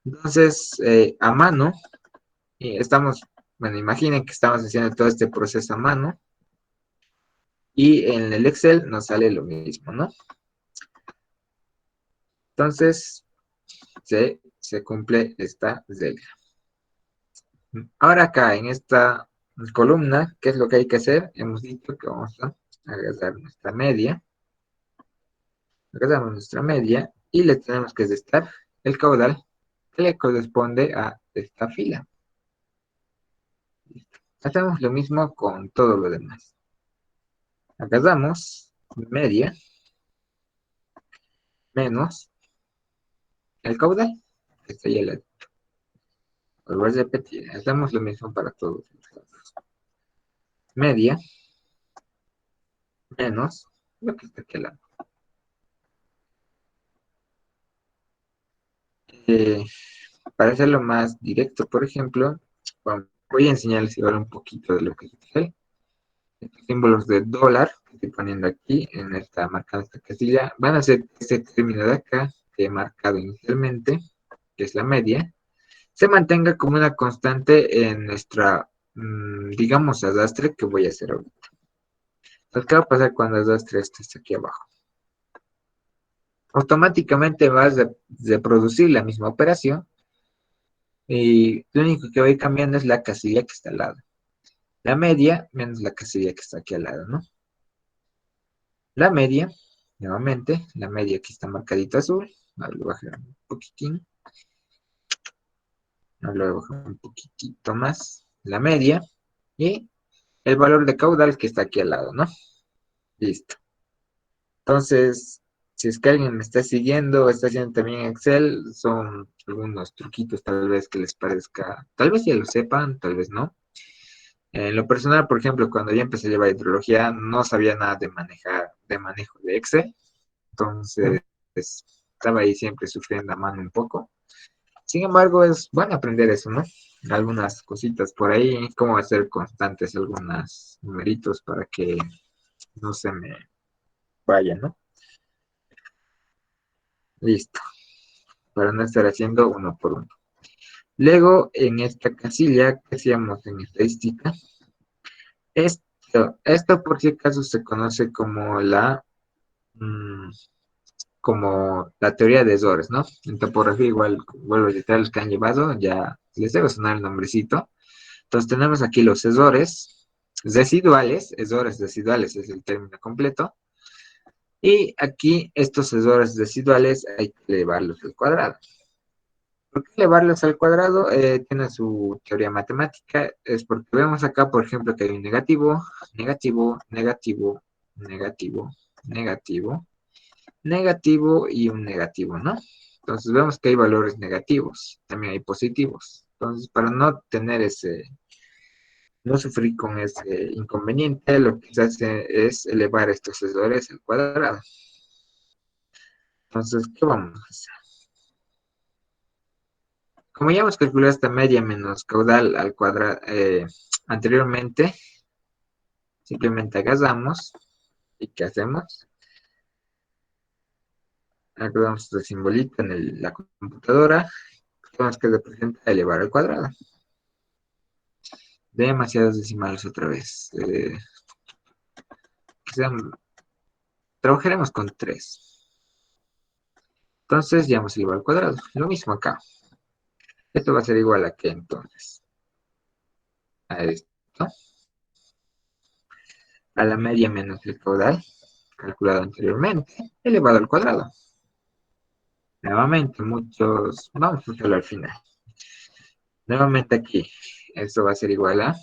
Entonces, a mano, estamos, bueno, imaginen que estamos haciendo todo este proceso a mano y en el Excel nos sale lo mismo, ¿no? Entonces, se cumple esta regla. Ahora acá, en esta columna, ¿qué es lo que hay que hacer? Hemos dicho que vamos a agarrar nuestra media. Agarramos nuestra media y le tenemos que restar el caudal que le corresponde a esta fila. Hacemos lo mismo con todo lo demás. Agarramos media menos el caudal, que está ahí al lado. Vuelvo a repetir, hacemos lo mismo para todos los casos. Media menos lo que está aquí al lado. Para hacerlo más directo, por ejemplo, voy a enseñarles igual un poquito de lo que es Excel. Estos símbolos de dólar que estoy poniendo aquí en esta marcada esta casilla van a ser este término de acá que he marcado inicialmente, que es la media, se mantenga como una constante en nuestra, digamos, arrastre que voy a hacer ahorita. Entonces, ¿qué va a pasar cuando arrastre esto está aquí abajo? Automáticamente vas a reproducir la misma operación y lo único que voy cambiando es la casilla que está al lado. La media menos la casilla que está aquí al lado, ¿no? La media, nuevamente, la media aquí está marcadita azul. Ahora lo bajo un poquitín. Ahora lo bajo un poquitito más. La media y el valor de caudal que está aquí al lado, ¿no? Listo. Entonces, si es que alguien me está siguiendo, está haciendo también Excel, son algunos truquitos tal vez que les parezca, tal vez ya lo sepan, tal vez no. En lo personal, por ejemplo, cuando ya empecé a llevar hidrología, no sabía nada de manejo de Excel. Entonces, estaba ahí siempre sufriendo a mano un poco. Sin embargo, es bueno aprender eso, ¿no? Algunas cositas por ahí, cómo hacer constantes algunos numeritos para que no se me vayan, ¿no? Listo, para no estar haciendo uno por uno. Luego, en esta casilla que hacíamos en estadística, esto por si acaso se conoce como mm, como la teoría de errores, ¿no? En topografía igual, vuelvo a citar los que han llevado, ya les debe sonar el nombrecito. Entonces tenemos aquí los errores errores residuales es el término completo, y aquí estos errores residuales hay que elevarlos al cuadrado. ¿Por qué elevarlos al cuadrado? Tiene su teoría matemática, es porque vemos acá, por ejemplo, que hay un negativo, negativo, negativo, negativo, negativo, negativo y un negativo, ¿no? Entonces vemos que hay valores negativos, también hay positivos. Entonces, para no tener no sufrir con ese inconveniente, lo que se hace es elevar estos errores al cuadrado. Entonces, ¿qué vamos a hacer? Como ya hemos calculado esta media menos caudal al cuadrado anteriormente, simplemente agarramos y ¿qué hacemos? Agregamos el simbolito en la computadora, tenemos que representa elevar al cuadrado. Demasiados decimales otra vez. Trabajaremos con 3. Entonces ya hemos elevado al cuadrado. Lo mismo acá. Esto va a ser igual a qué entonces. A esto. A la media menos el caudal, calculado anteriormente, elevado al cuadrado. Nuevamente, vamos a hacerlo al final. Nuevamente aquí, esto va a ser igual a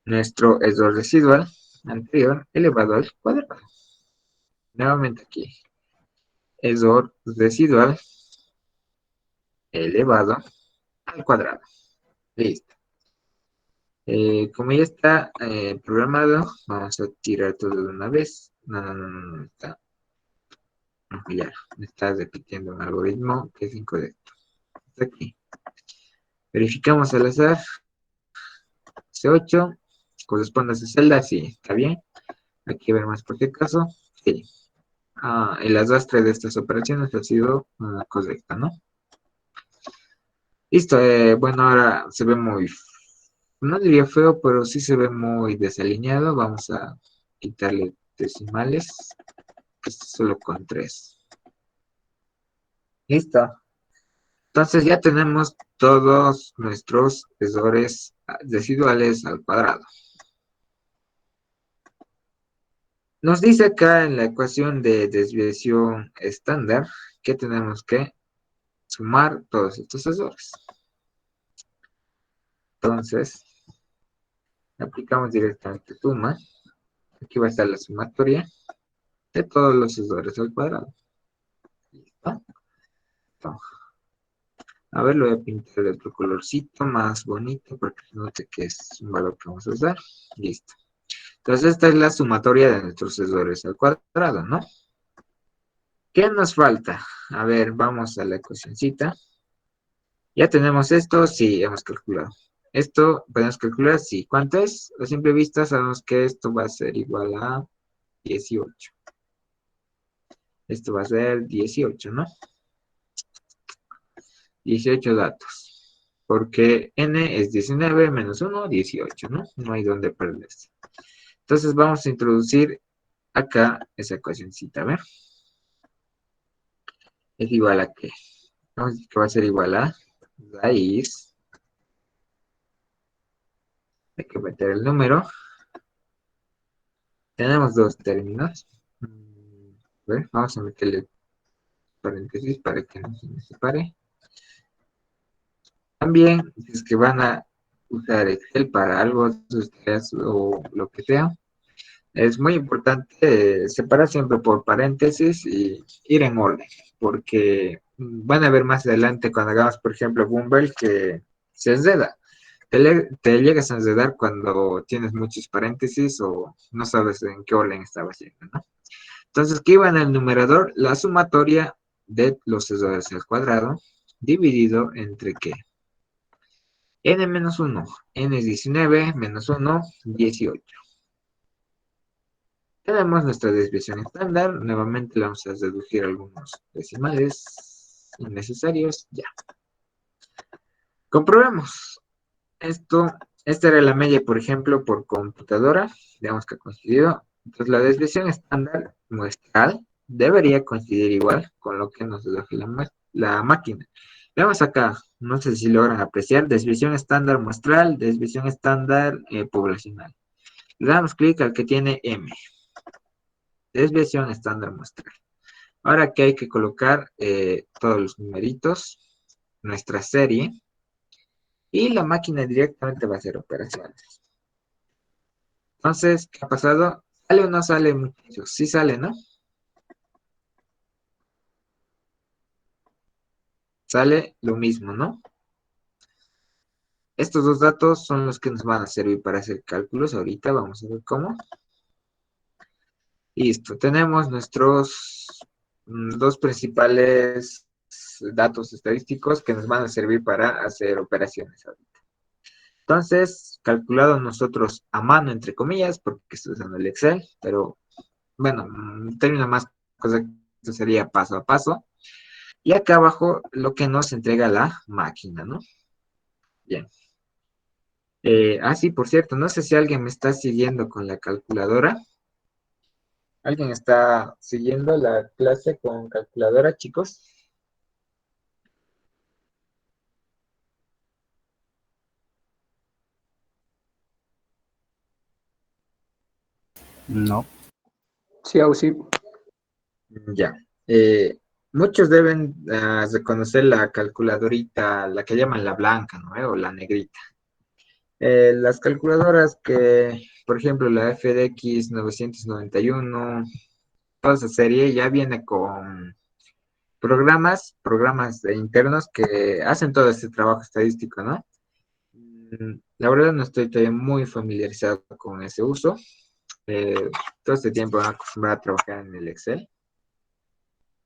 nuestro esor residual anterior elevado al cuadrado. Nuevamente aquí, esor residual elevado al cuadrado. Listo. Como ya está programado, vamos a tirar todo de una vez. No, está. No, ya, me está repitiendo un algoritmo que es incorrecto. Está aquí. Verificamos al azar. C8 corresponde a esa celda, sí, está bien. Aquí veremos por qué caso. Sí. El arrastre de estas operaciones ha sido correcta, ¿no? Listo, bueno, ahora se ve muy, no diría feo, pero sí se ve muy desalineado. Vamos a quitarle decimales, que es solo con 3. Listo. Entonces ya tenemos todos nuestros tesores residuales al cuadrado. Nos dice acá en la ecuación de desviación estándar que tenemos que sumar todos estos tesores. Entonces, aplicamos directamente suma. Aquí va a estar la sumatoria de todos los tesores al cuadrado. ¿Listo? A ver, lo voy a pintar de otro colorcito más bonito para que se note que es un valor que vamos a usar. Listo. Entonces, esta es la sumatoria de nuestros tesores al cuadrado, ¿no? ¿Qué nos falta? A ver, vamos a la ecuacióncita. ¿Ya tenemos esto? Sí, hemos calculado. Esto podemos calcular, sí. ¿Cuánto es? A simple vista sabemos que esto va a ser igual a 18. Esto va a ser 18, ¿no? 18 datos. Porque n es 19 menos 1, 18, ¿no? No hay donde perderse. Entonces vamos a introducir acá esa ecuacióncita, a ver. Es igual a qué. Vamos a decir que va a ser igual a raíz. Hay que meter el número. Tenemos dos términos. A ver, vamos a meterle paréntesis para que no se me separe. También, si es que van a usar Excel para algo, sus tareas o lo que sea, es muy importante separar siempre por paréntesis y ir en orden, porque van a ver más adelante cuando hagamos, por ejemplo, Bloomberg, que se enreda. Te llegas a enredar cuando tienes muchos paréntesis o no sabes en qué orden estaba haciendo, ¿no? Entonces, ¿qué iba en el numerador? La sumatoria de los tesores al cuadrado dividido entre ¿qué? N menos 1. N es 19 menos 1, 18. Tenemos nuestra desviación estándar. Nuevamente le vamos a reducir algunos decimales innecesarios. Ya. Comprobemos. Esta era la media, por ejemplo, por computadora. Digamos que ha coincidido. Entonces, la desviación estándar muestral debería coincidir igual con lo que nos deja la máquina. Veamos acá, no sé si logran apreciar, desviación estándar muestral, desviación estándar poblacional. Le damos clic al que tiene M, desviación estándar muestral. Ahora aquí hay que colocar todos los numeritos, nuestra serie, y la máquina directamente va a hacer operaciones. Entonces, ¿qué ha pasado? ¿Sale o no sale, muchachos? Sí sale, ¿no? Sale lo mismo, ¿no? Estos dos datos son los que nos van a servir para hacer cálculos. Ahorita vamos a ver cómo. Listo, tenemos nuestros dos principales datos estadísticos que nos van a servir para hacer operaciones ahorita. Entonces, calculado nosotros a mano, entre comillas, porque estoy usando el Excel, pero bueno, un término más cosa que sería paso a paso. Y acá abajo lo que nos entrega la máquina, ¿no? Bien. Sí, por cierto, no sé si alguien me está siguiendo con la calculadora. ¿Alguien está siguiendo la clase con calculadora, chicos? No. Sí, Ausi. Ya. Eh, muchos deben reconocer la calculadorita, la que llaman la blanca, ¿no? O la negrita. Las calculadoras que, por ejemplo, la FDX 991, toda esa serie ya viene con programas internos que hacen todo este trabajo estadístico, ¿no? La verdad no estoy todavía muy familiarizado con ese uso. Todo este tiempo me he acostumbrado a trabajar en el Excel.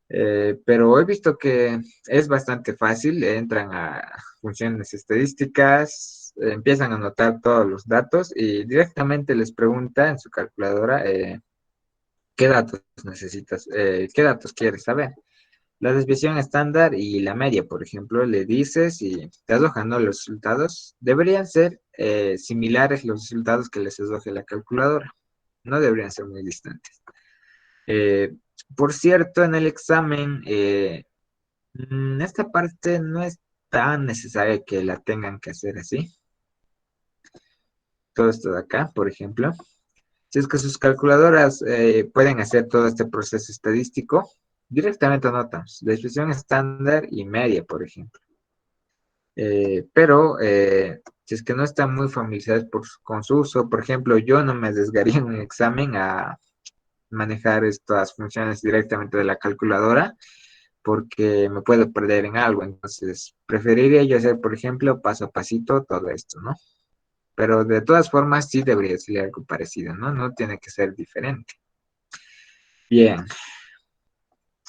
Pero he visto que es bastante fácil, entran a funciones estadísticas, empiezan a anotar todos los datos y directamente les pregunta en su calculadora qué datos necesitas, qué datos quieres saber. La desviación estándar y la media, por ejemplo, le dices y te arrojan, ¿no? Los resultados. Deberían ser similares los resultados que les arroje la calculadora. No deberían ser muy distantes. Eh, por cierto, en el examen, esta parte no es tan necesaria que la tengan que hacer así. Todo esto de acá, por ejemplo. Si es que sus calculadoras pueden hacer todo este proceso estadístico, directamente anotamos desviación estándar y media, por ejemplo. Pero si es que no están muy familiarizados con su uso, por ejemplo, yo no me arriesgaría en un examen a manejar estas funciones directamente de la calculadora porque me puedo perder en algo. Entonces, preferiría yo hacer, por ejemplo, paso a pasito todo esto, ¿no? Pero de todas formas, sí debería ser algo parecido, ¿no? No tiene que ser diferente. Bien.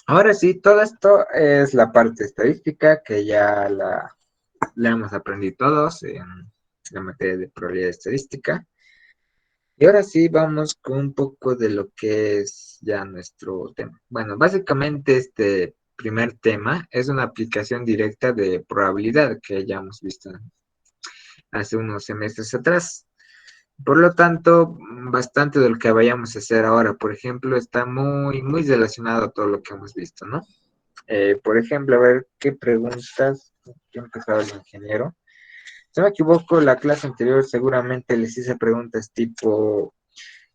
Ahora sí, todo esto es la parte estadística que ya la hemos aprendido todos en la materia de probabilidad estadística. Y ahora sí vamos con un poco de lo que es ya nuestro tema. Bueno, básicamente este primer tema es una aplicación directa de probabilidad que ya hemos visto hace unos semestres atrás. Por lo tanto, bastante de lo que vayamos a hacer ahora, por ejemplo, está muy relacionado a todo lo que hemos visto, ¿no? Por ejemplo, a ver qué preguntas. ¿Qué empezaba el ingeniero? Si no me equivoco, la clase anterior seguramente les hice preguntas tipo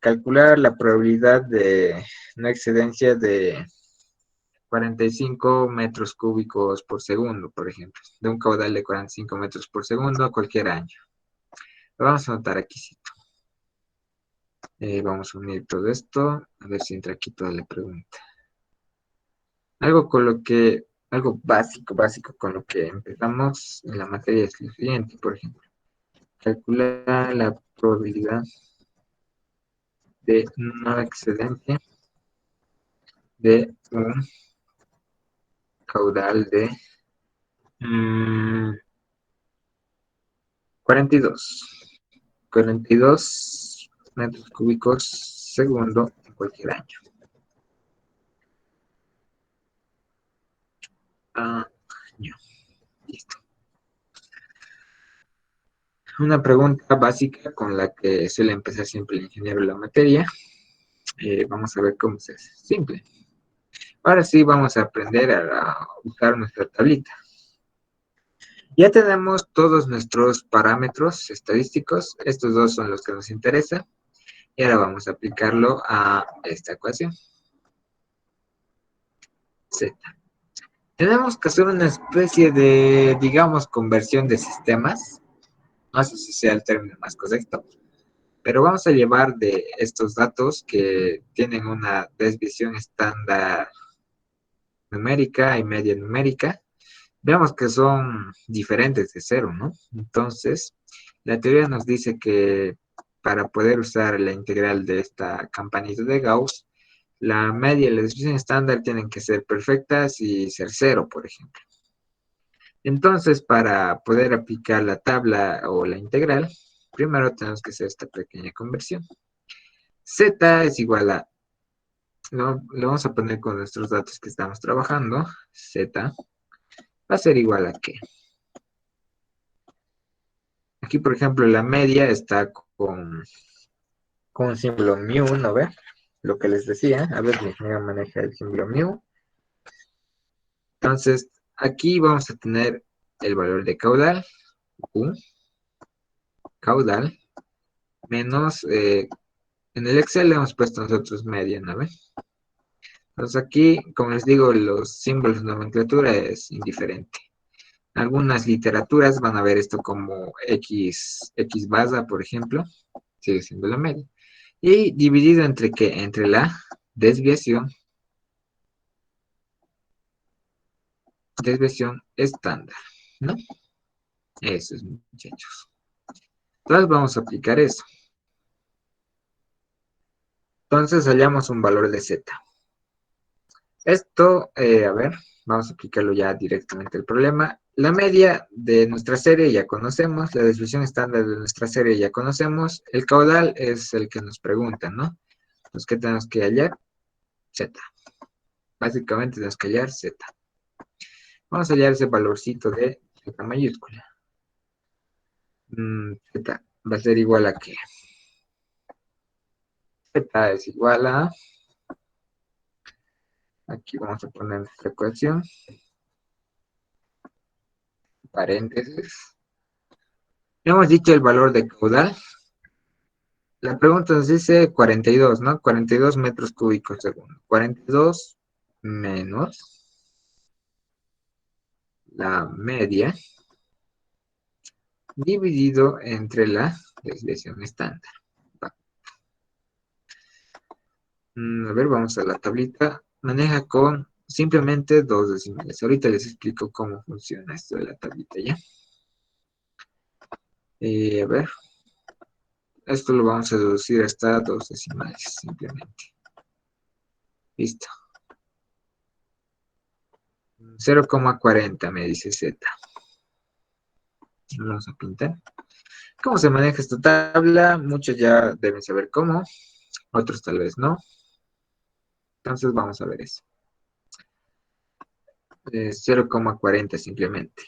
calcular la probabilidad de no excedencia de 45 metros cúbicos por segundo, por ejemplo, de un caudal de 45 metros por segundo a cualquier año. Lo vamos a anotar aquí. Sí. Vamos a unir todo esto, a ver si entra aquí toda la pregunta. Algo básico con lo que empezamos en la materia es lo siguiente, por ejemplo. Calcular la probabilidad de no excedencia de un caudal de 42 metros cúbicos segundo en cualquier año. Listo. Una pregunta básica con la que suele empezar siempre el ingeniero en la materia. Vamos a ver cómo se hace. Simple. Ahora sí vamos a aprender a usar nuestra tablita. Ya tenemos todos nuestros parámetros estadísticos. Estos dos son los que nos interesan. Y ahora vamos a aplicarlo a esta ecuación. Z. Tenemos que hacer una especie de, digamos, conversión de sistemas. No sé si sea el término más correcto. Pero vamos a llevar de estos datos que tienen una desviación estándar numérica y media numérica. Veamos que son diferentes de cero, ¿no? Entonces, la teoría nos dice que para poder usar la integral de esta campanita de Gauss, la media y la desviación estándar tienen que ser perfectas y ser cero, por ejemplo. Entonces, para poder aplicar la tabla o la integral, primero tenemos que hacer esta pequeña conversión. Z es igual a, lo vamos a poner con nuestros datos que estamos trabajando, Z va a ser igual a qué. Aquí, por ejemplo, la media está con un símbolo mu, ¿no ve? Lo que les decía, a ver, mi ingeniero maneja el símbolo mu. Entonces, aquí vamos a tener el valor de caudal, U, caudal, menos, en el Excel le hemos puesto nosotros media, ¿no ve? Entonces aquí, como les digo, los símbolos de nomenclatura es indiferente. Algunas literaturas van a ver esto como X basa, por ejemplo, sigue siendo la media. Y dividido entre qué? Entre la desviación estándar, ¿no? Eso es, muchachos. Entonces vamos a aplicar eso. Entonces hallamos un valor de Z. Esto, a ver, vamos a aplicarlo ya directamente al problema. La media de nuestra serie ya conocemos, la desviación estándar de nuestra serie ya conocemos, el caudal es el que nos preguntan, ¿no? Entonces, ¿qué tenemos que hallar? Z. Básicamente tenemos que hallar Z. Vamos a hallar ese valorcito de Z mayúscula. Z va a ser igual a ¿qué? Z es igual a, aquí vamos a poner nuestra ecuación, paréntesis. Hemos dicho el valor de caudal. La pregunta nos dice 42, ¿no? 42 metros cúbicos segundo. 42 menos la media dividido entre la desviación estándar. A ver, vamos a la tablita. Maneja con simplemente dos decimales. Ahorita les explico cómo funciona esto de la tablita ya. A ver, esto lo vamos a reducir hasta dos decimales simplemente. Listo. 0,40 me dice Z. Vamos a pintar. ¿Cómo se maneja esta tabla? Muchos ya deben saber cómo, otros tal vez no. Entonces vamos a ver eso. 0,40 simplemente.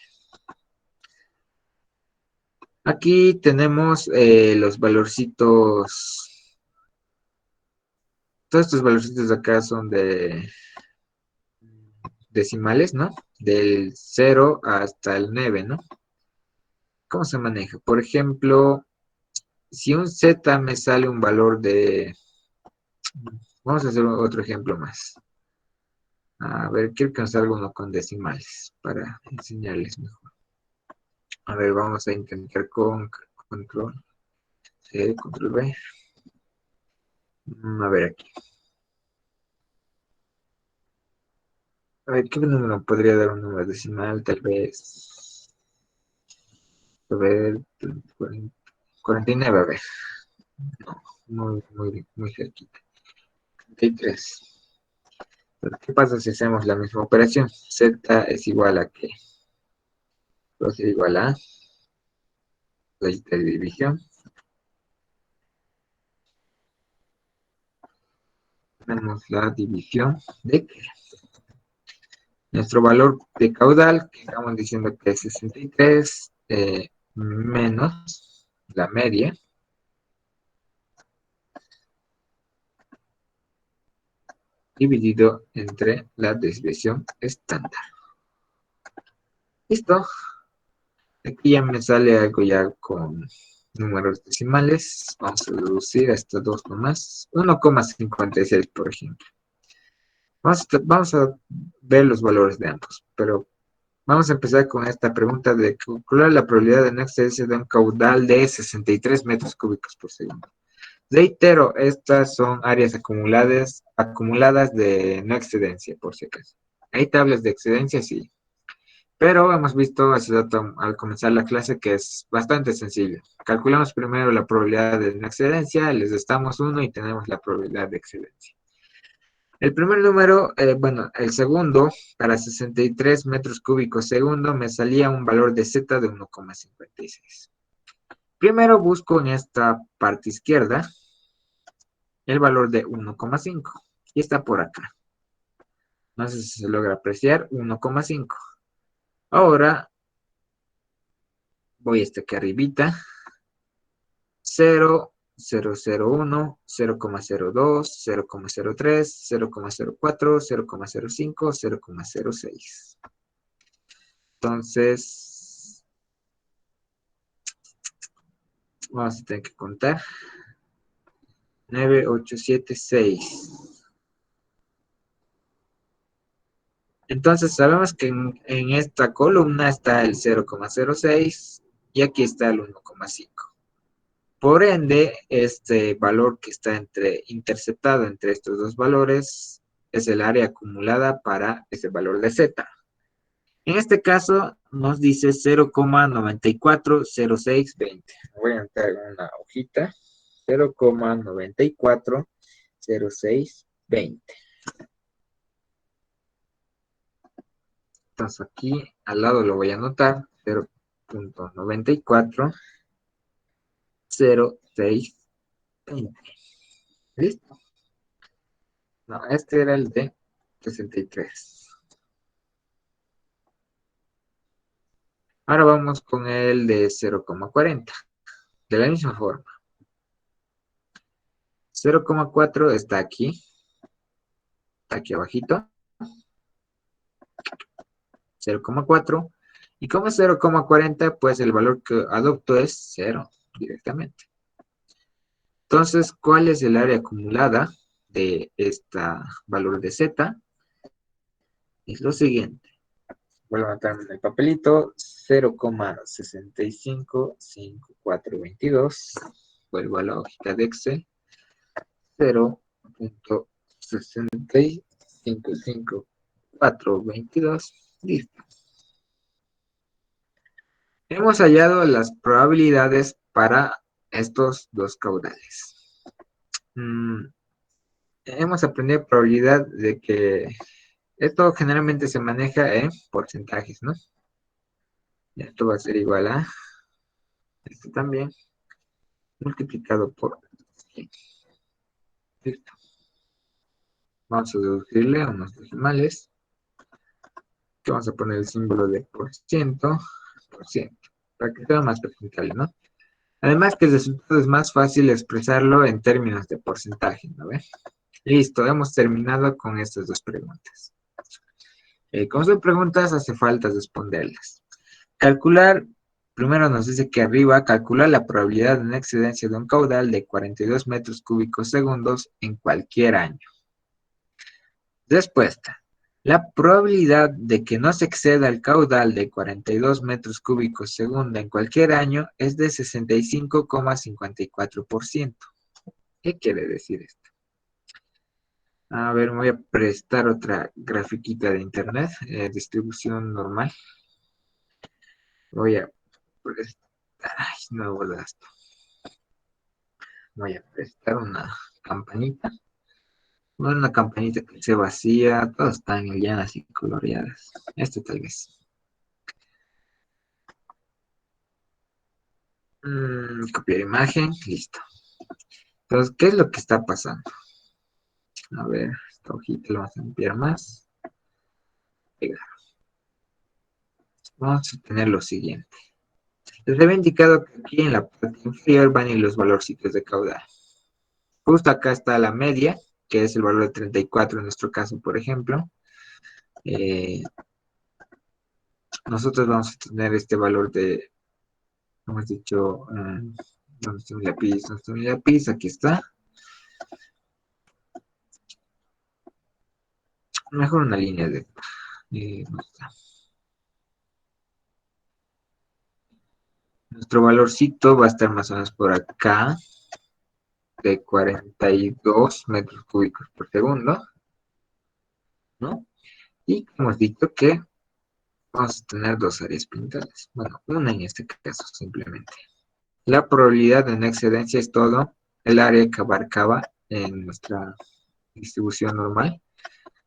Aquí tenemos los valorcitos. Todos estos valorcitos de acá son de decimales, ¿no? Del 0 hasta el 9, ¿no? ¿Cómo se maneja? Por ejemplo, si un Z me sale un valor de... Vamos a hacer otro ejemplo más. A ver, quiero que nos salga uno con decimales para enseñarles mejor. A ver, vamos a intentar con control C, control V. A ver aquí. A ver, ¿qué número podría dar un número decimal? Tal vez. A ver, 49, a ver. No, muy cerquita. 33. Pero, ¿qué pasa si hacemos la misma operación? Z es igual a ¿qué? Z es igual a rayita de división. Tenemos la división de ¿qué? Nuestro valor de caudal, que estamos diciendo que es 63, menos la media, dividido entre la desviación estándar. ¿Listo? Aquí ya me sale algo ya con números decimales. Vamos a reducir hasta dos nomás. 1,56, por ejemplo. Vamos a ver los valores de ambos, pero vamos a empezar con esta pregunta de calcular la probabilidad de no excederse de un caudal de 63 metros cúbicos por segundo. Reitero, estas son áreas acumuladas de no excedencia, por si acaso. ¿Hay tablas de excedencia? Sí. Pero hemos visto hace rato al comenzar la clase que es bastante sencillo. Calculamos primero la probabilidad de no excedencia, les restamos 1 y tenemos la probabilidad de excedencia. El primer número, bueno, el segundo, para 63 metros cúbicos segundo, me salía un valor de Z de 1,56. Primero busco en esta parte izquierda el valor de 1,5 y está por acá. No sé si se logra apreciar, 1,5. Ahora voy hasta aquí arribita, 0, 0,01, 0,02, 0,03, 0,04, 0,05, 0,06. Entonces, vamos a tener que contar. 9, 8, 7, 6. Entonces sabemos que en esta columna está el 0,06 y aquí está el 1,5. Por ende, este valor que está interceptado entre estos dos valores es el área acumulada para ese valor de Z. En este caso nos dice 0,940620. Voy a entrar en una hojita. 0,940620. Entonces aquí al lado lo voy a anotar. 0,940620. ¿Listo? No, este era el de 63. Ahora vamos con el de 0,40. De la misma forma. 0,4 está aquí abajito. 0,4. Y como es 0,40, pues el valor que adopto es 0 directamente. Entonces, ¿cuál es el área acumulada de este valor de Z? Es lo siguiente. Vuelvo a anotarme en el papelito. 0,655422. Vuelvo a la hojita de Excel. 0,655422. Listo. Hemos hallado las probabilidades para estos dos caudales. Hemos aprendido probabilidad de que esto generalmente se maneja en porcentajes, ¿no? Esto va a ser igual a esto también multiplicado por 100. Listo. Vamos a deducirle a unos decimales. Que vamos a poner el símbolo de por ciento, para que sea más presentable, ¿no? Además que el resultado es más fácil expresarlo en términos de porcentaje, ¿no ves? Listo, hemos terminado con estas dos preguntas. Como son preguntas, hace falta responderlas. Calcular, primero nos dice que arriba, calcular la probabilidad de una excedencia de un caudal de 42 metros cúbicos segundos en cualquier año. Respuesta. La probabilidad de que no se exceda el caudal de 42 metros cúbicos segundo en cualquier año es de 65,54%. ¿Qué quiere decir esto? A ver, me voy a prestar otra grafiquita de internet, distribución normal. Voy a prestar, ay, nuevo gasto. Voy a prestar una campanita. Bueno, una campanita que se vacía, todas están llanas y coloreadas. Esto tal vez. Copiar imagen, listo. Entonces, ¿qué es lo que está pasando? A ver, esta hojita la vamos a limpiar más. Pegar. Vamos a tener lo siguiente. Les había indicado que aquí en la parte inferior van a ir los valorcitos de caudal. Justo acá está la media, que es el valor de 34 en nuestro caso, por ejemplo. Nosotros vamos a tener este valor de, como hemos dicho, ¿dónde está mi lápiz? ¿Dónde está mi lápiz? Aquí está. Mejor una línea de... ¿dónde está? Nuestro valorcito va a estar más o menos por acá, de 42 metros cúbicos por segundo, ¿no? Y como hemos dicho que vamos a tener dos áreas pintadas. Bueno, una en este caso simplemente. La probabilidad de una excedencia es todo el área que abarcaba en nuestra distribución normal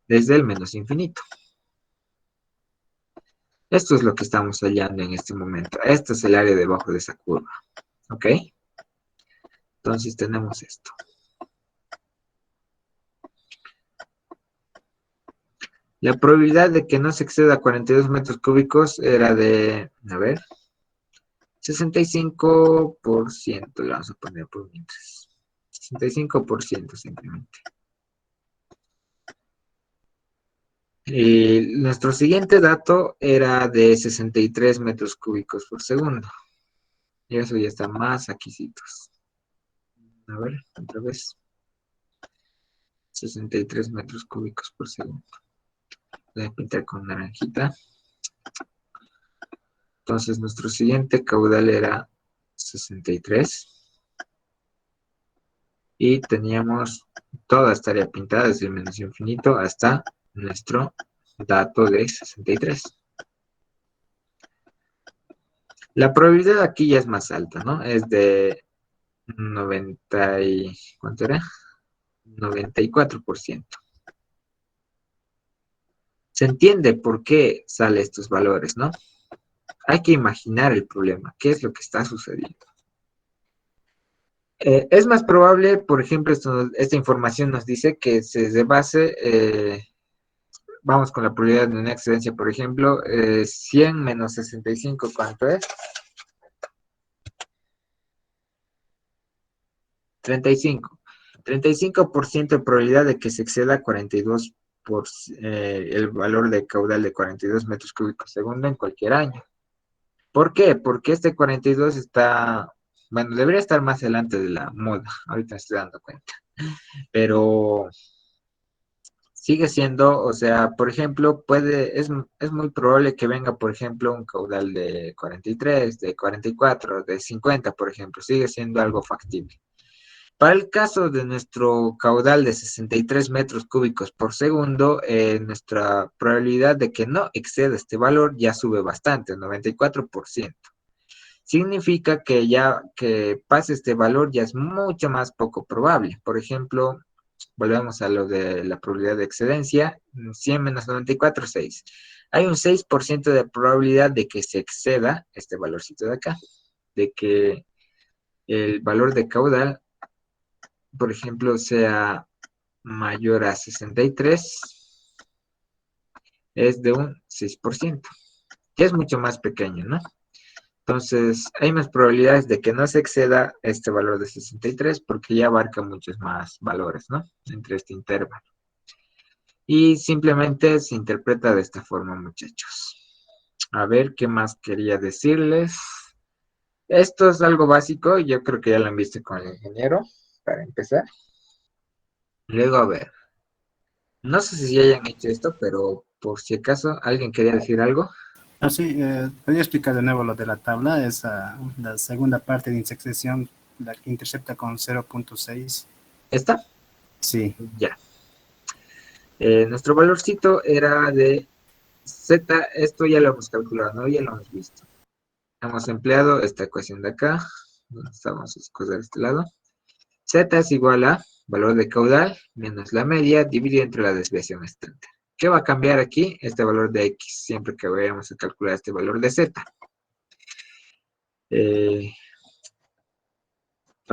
desde el menos infinito. Esto es lo que estamos hallando en este momento. Este es el área debajo de esa curva. ¿Ok? Entonces tenemos esto. La probabilidad de que no se exceda 42 metros cúbicos era de, a ver, 65%, le vamos a poner por mientras. 65% simplemente. Y nuestro siguiente dato era de 63 metros cúbicos por segundo. Y eso ya está más aquisitos. A ver, otra vez. 63 metros cúbicos por segundo. Voy a pintar con naranjita. Entonces nuestro siguiente caudal era 63. Y teníamos toda esta área pintada desde el menos infinito hasta nuestro dato de 63. La probabilidad aquí ya es más alta, ¿no? Es de 90 y... ¿cuánto era? 94%. Se entiende por qué salen estos valores, ¿no? Hay que imaginar el problema, qué es lo que está sucediendo. Es más probable, por ejemplo, esta información nos dice que se base, vamos con la probabilidad de una excedencia, por ejemplo, 100 menos 65, ¿cuánto es? 35. 35% de probabilidad de que se exceda 42 el valor de caudal de 42 metros cúbicos segundo en cualquier año. ¿Por qué? Porque este 42 está, bueno, debería estar más adelante de la moda, ahorita me estoy dando cuenta, pero sigue siendo, o sea, por ejemplo, es muy probable que venga, por ejemplo, un caudal de 43, de 44, de 50, por ejemplo, sigue siendo algo factible. Para el caso de nuestro caudal de 63 metros cúbicos por segundo, nuestra probabilidad de que no exceda este valor ya sube bastante, 94%. Significa que ya que pase este valor ya es mucho más poco probable. Por ejemplo, volvemos a lo de la probabilidad de excedencia, 100 menos 94, 6. Hay un 6% de probabilidad de que se exceda este valorcito de acá, de que el valor de caudal, por ejemplo, sea mayor a 63, es de un 6%, que es mucho más pequeño, ¿no? Entonces, hay más probabilidades de que no se exceda este valor de 63 porque ya abarca muchos más valores, ¿no? Entre este intervalo. Y simplemente se interpreta de esta forma, muchachos. A ver, ¿qué más quería decirles? Esto es algo básico, yo creo que ya lo han visto con el ingeniero, para empezar. Luego, a ver, no sé si ya hayan hecho esto, pero por si acaso, ¿alguien quería decir algo? Sí, podría explicar de nuevo lo de la tabla, es la segunda parte de intersección, la que intercepta con 0.6. ¿Esta? Sí. Ya. Nuestro valorcito era de Z, esto ya lo hemos calculado, ¿no? Ya lo hemos visto. Hemos empleado esta ecuación de acá, donde estamos las cosas de este lado. Z es igual a valor de caudal menos la media dividido entre la desviación estándar. ¿Qué va a cambiar aquí? Este valor de X, siempre que vayamos a calcular este valor de Z. Entonces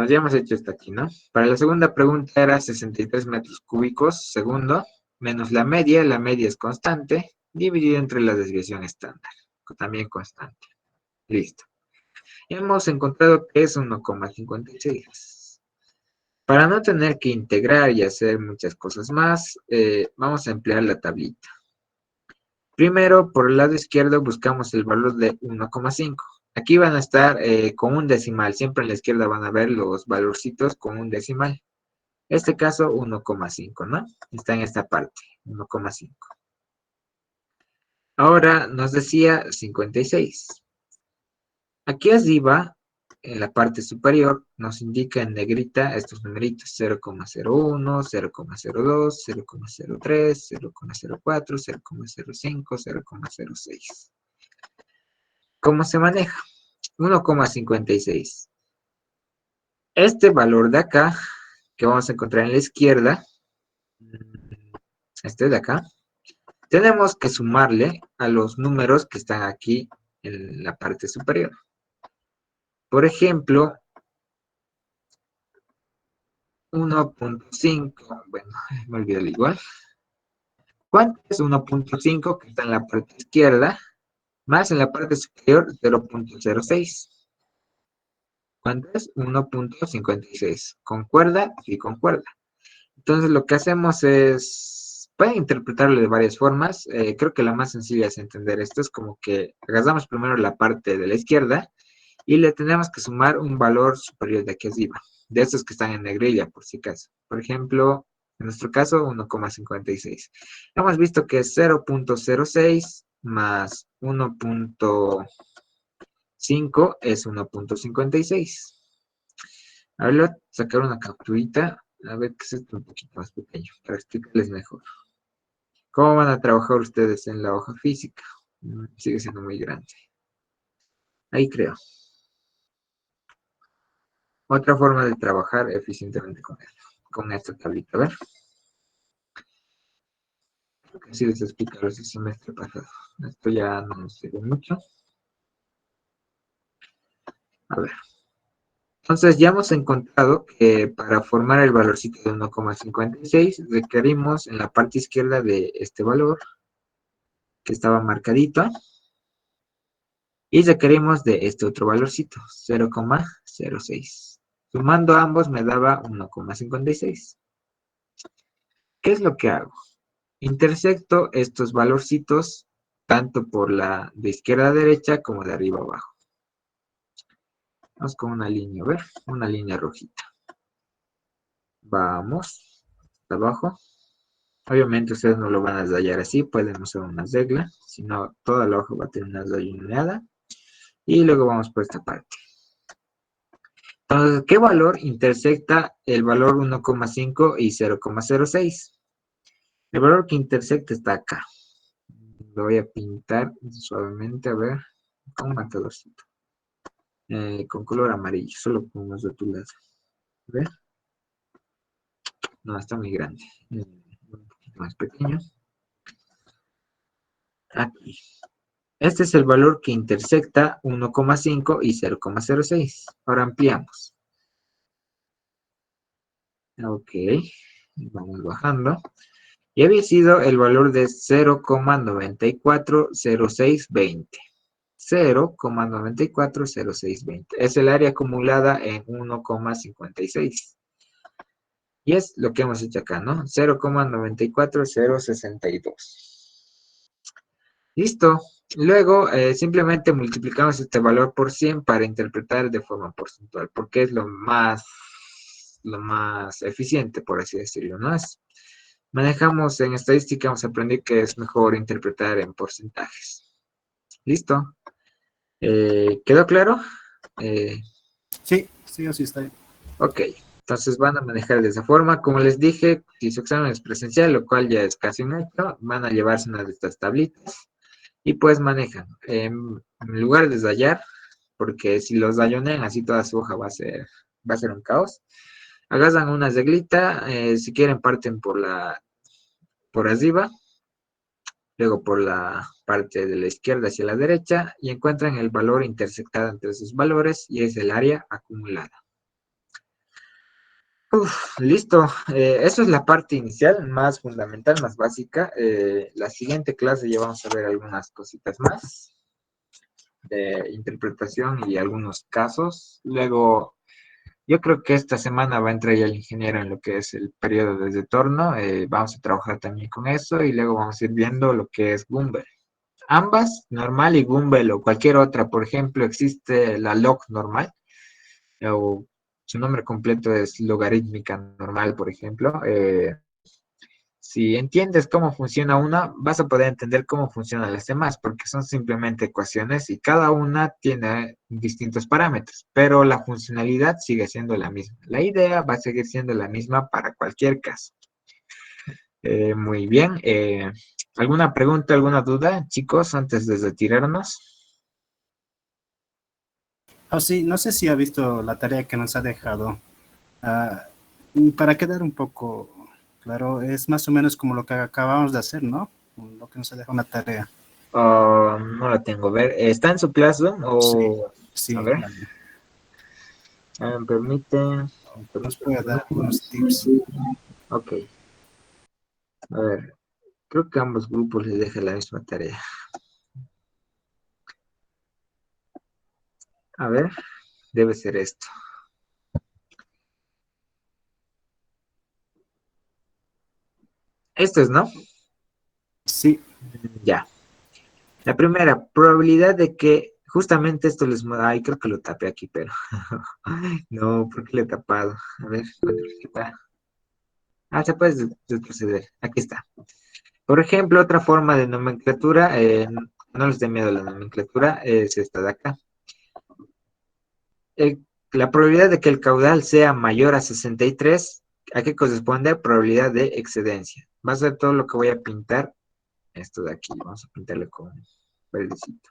ya hemos hecho esto aquí, ¿no? Para la segunda pregunta era 63 metros cúbicos segundo, menos la media es constante, dividido entre la desviación estándar, también constante. Listo. Hemos encontrado que es 1,56. Para no tener que integrar y hacer muchas cosas más, vamos a emplear la tablita. Primero, por el lado izquierdo buscamos el valor de 1,5. Aquí van a estar con un decimal. Siempre en la izquierda van a ver los valorcitos con un decimal. En este caso, 1,5, ¿no? Está en esta parte, 1,5. Ahora nos decía 56. Aquí arriba, en la parte superior, nos indica en negrita estos numeritos 0,01, 0,02, 0,03, 0,04, 0,05, 0,06. ¿Cómo se maneja? 1,56. Este valor de acá, que vamos a encontrar en la izquierda, este de acá, tenemos que sumarle a los números que están aquí en la parte superior. Por ejemplo, 1,5, bueno, me olvidé el igual. ¿Cuánto es 1,5 que está en la parte izquierda? Más en la parte superior, 0,06. ¿Cuánto es? 1,56. ¿Concuerda? Sí, concuerda. Entonces lo que hacemos es, pueden interpretarlo de varias formas. Creo que la más sencilla es entender esto. Es como que agarramos primero la parte de la izquierda y le tenemos que sumar un valor superior de aquí arriba. De estos que están en negrilla, por si acaso. Por ejemplo, En nuestro caso, 1,56. Hemos visto que 0,06 más 1,5 es 1,56. A ver, voy a sacar una capturita, a ver que es esto un poquito más pequeño, para explicarles mejor. ¿Cómo van a trabajar ustedes en la hoja física? Sigue siendo muy grande. Ahí creo. Otra forma de trabajar eficientemente con esta tablita. A ver. Creo que sí les expliqué el semestre pasado. Esto ya no nos sirve mucho. A ver. Entonces ya hemos encontrado que para formar el valorcito de 1,56 requerimos en la parte izquierda de este valor, que estaba marcadito, y requerimos de este otro valorcito, 0,06. Sumando ambos me daba 1,56. ¿Qué es lo que hago? Intersecto estos valorcitos tanto por la de izquierda a derecha como de arriba a abajo. Vamos con una línea, a ver, una línea rojita. Vamos, hasta abajo. Obviamente ustedes no lo van a rayar así, pueden usar una regla, si no toda la hoja va a tener una rayonada. Y luego vamos por esta parte. Entonces, ¿qué valor intersecta el valor 1,5 y 0,06? El valor que intersecta está acá. Lo voy a pintar suavemente, a ver, con un marcadorcito. Con color amarillo, solo con unos rotulados. A ver. No, está muy grande. Un poquito más pequeño. Aquí. Este es el valor que intersecta 1,5 y 0,06. Ahora ampliamos. Ok. Vamos bajando. Y había sido el valor de 0,940620. 0,940620. Es el área acumulada en 1,56. Y es lo que hemos hecho acá, ¿no? 0,940062. Listo. Luego, simplemente multiplicamos este valor por 100 para interpretar de forma porcentual, porque es lo más eficiente, por así decirlo, ¿no? Manejamos en estadística, vamos a aprender que es mejor interpretar en porcentajes. ¿Listo? ¿Quedó claro? Sí, sí o sí está bien. Ok, entonces van a manejar de esa forma. Como les dije, si su examen es presencial, lo cual ya es casi un hecho, van a llevarse una de estas tablitas y pues manejan. En lugar de rayar, porque si los rayonean así toda su hoja va a ser un caos. Agarran una reglita, si quieren parten por arriba, luego por la parte de la izquierda hacia la derecha y encuentran el valor intersectado entre esos valores y es el área acumulada. Listo, eso es la parte inicial, más fundamental, más básica. La siguiente clase ya vamos a ver algunas cositas más de interpretación y algunos casos. Luego, yo creo que esta semana va a entrar ya el ingeniero en lo que es el periodo de retorno. Vamos a trabajar también con eso y luego vamos a ir viendo lo que es Gumbel. Ambas, normal y Gumbel o cualquier otra, por ejemplo, existe la log normal, o su nombre completo es logarítmica normal, por ejemplo. Si entiendes cómo funciona una, vas a poder entender cómo funcionan las demás, porque son simplemente ecuaciones y cada una tiene distintos parámetros, pero la funcionalidad sigue siendo la misma. La idea va a seguir siendo la misma para cualquier caso. Muy bien. ¿Alguna pregunta, alguna duda, chicos, antes de retirarnos? Oh, sí, no sé si ha visto la tarea que nos ha dejado. Ah, para quedar un poco claro, es más o menos como lo que acabamos de hacer, ¿no? Lo que nos ha dejado una tarea. Oh, no la tengo. A ver, ¿está en su Classroom Sí, o...? A sí, ver, vale. me permite, me Nos permite, puede me dar permite. algunos tips. Ok, a ver, creo que a ambos grupos les deja la misma tarea. A ver, debe ser esto. Esto es, ¿no? Sí, Ya. La primera, probabilidad de que justamente esto les... Ay, creo que lo tapé aquí, pero... No, ¿por qué le he tapado? A ver, ¿cuánto le queda? Se puede retroceder. Aquí está. Por ejemplo, otra forma de nomenclatura, no les dé miedo la nomenclatura, es esta de acá. El- la probabilidad de que el caudal sea mayor a 63, ¿a qué corresponde? Probabilidad de excedencia. Va a ser todo lo que voy a pintar. Esto de aquí, vamos a pintarlo con verdecito.